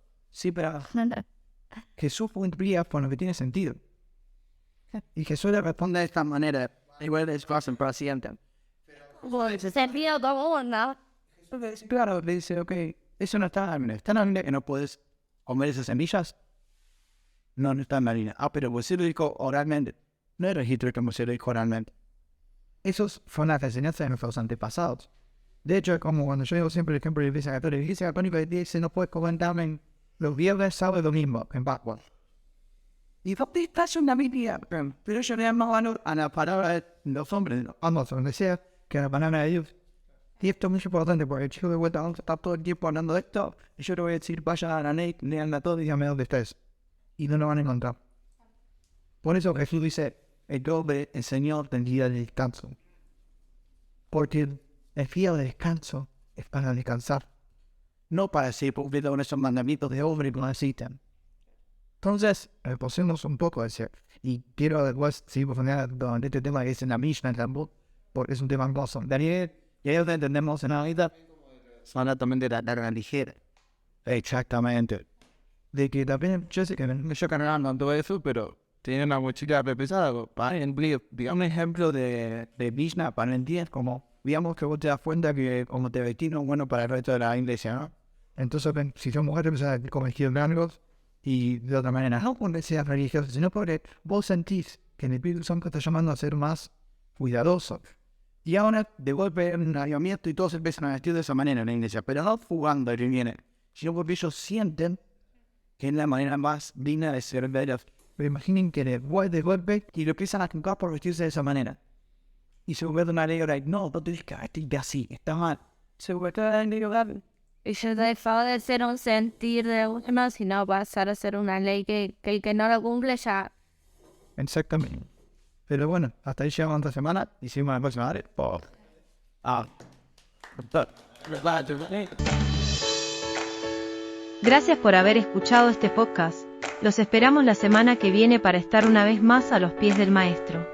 Jesús cumplía con lo que tiene sentido. Y Jesús le responde de esta manera. Igual es fácil para siempre. Sentido común, ¿no? Claro, le dice, ok, eso no está en la Biblia. ¿Está en la Biblia que no puedes comer esas semillas? No está en la Biblia. Pero pues se lo dijo oralmente. No era registro como se lo dijo oralmente. Esos fueron las enseñanzas de nuestros antepasados. De hecho, como cuando yo digo siempre el ejemplo de la Iglesia Católica dice, no puedes comer carne los viernes, sábado y domingo, en Pascua. ¿Y dónde está eso en la Biblia? Pero yo le dan más valor a la palabra de los hombres, vamos, donde sea, que a la palabra de Dios. Y esto es muy importante porque el chico de vuelta vamos a estar todo el tiempo hablando de esto. Y yo le voy a decir, vayan a la ley, leanla todo y díganme dónde está eso. Y no lo van a encontrar. Por eso Jesús dice, el hombre, el Señor del día de descanso. Porque el día de descanso es para descansar. No para ser cumplido con esos mandamientos de hombre que no necesitan. Entonces, posemos un poco de ser. Y quiero después seguir profundizando en este tema que es en la Mishnah también, porque es un tema hermoso. Daniel, y ahí entendemos en la vida. Son también de la ligera. Exactamente. De que también, yo sé que Yo cargando todo eso, pero tiene una mochila pesada. Para un ejemplo de Mishnah para entender como digamos que vos te das cuenta que como te vestís no es bueno para el resto de la iglesia, ¿no? Entonces, si sos mujer, empezás a vestir con vestidos largos y de otra manera. No porque seas religioso, sino porque vos sentís que el Espíritu Santo te está llamando a ser más cuidadoso. Y ahora, de golpe, hay un avivamiento y todos empiezan a vestir de esa manera en la iglesia, pero no jugando el que viene, sino porque ellos sienten que es la manera más digna de ser verdaderos. Pero imaginen que de golpe y lo empiezan a juzgar por vestirse de esa manera. Y se vuelve una ley ahora, no tienes que vestirte así, está mal. Se vuelve una ley ahora. Y se dejó de ser un sentir de uno, sino pasar a ser una ley que el que no lo cumple ya. Exactamente. Pero bueno, hasta ahí llegamos esta semana. Hicimos la próxima área. Gracias por haber escuchado este podcast. Los esperamos la semana que viene para estar una vez más a los pies del Maestro.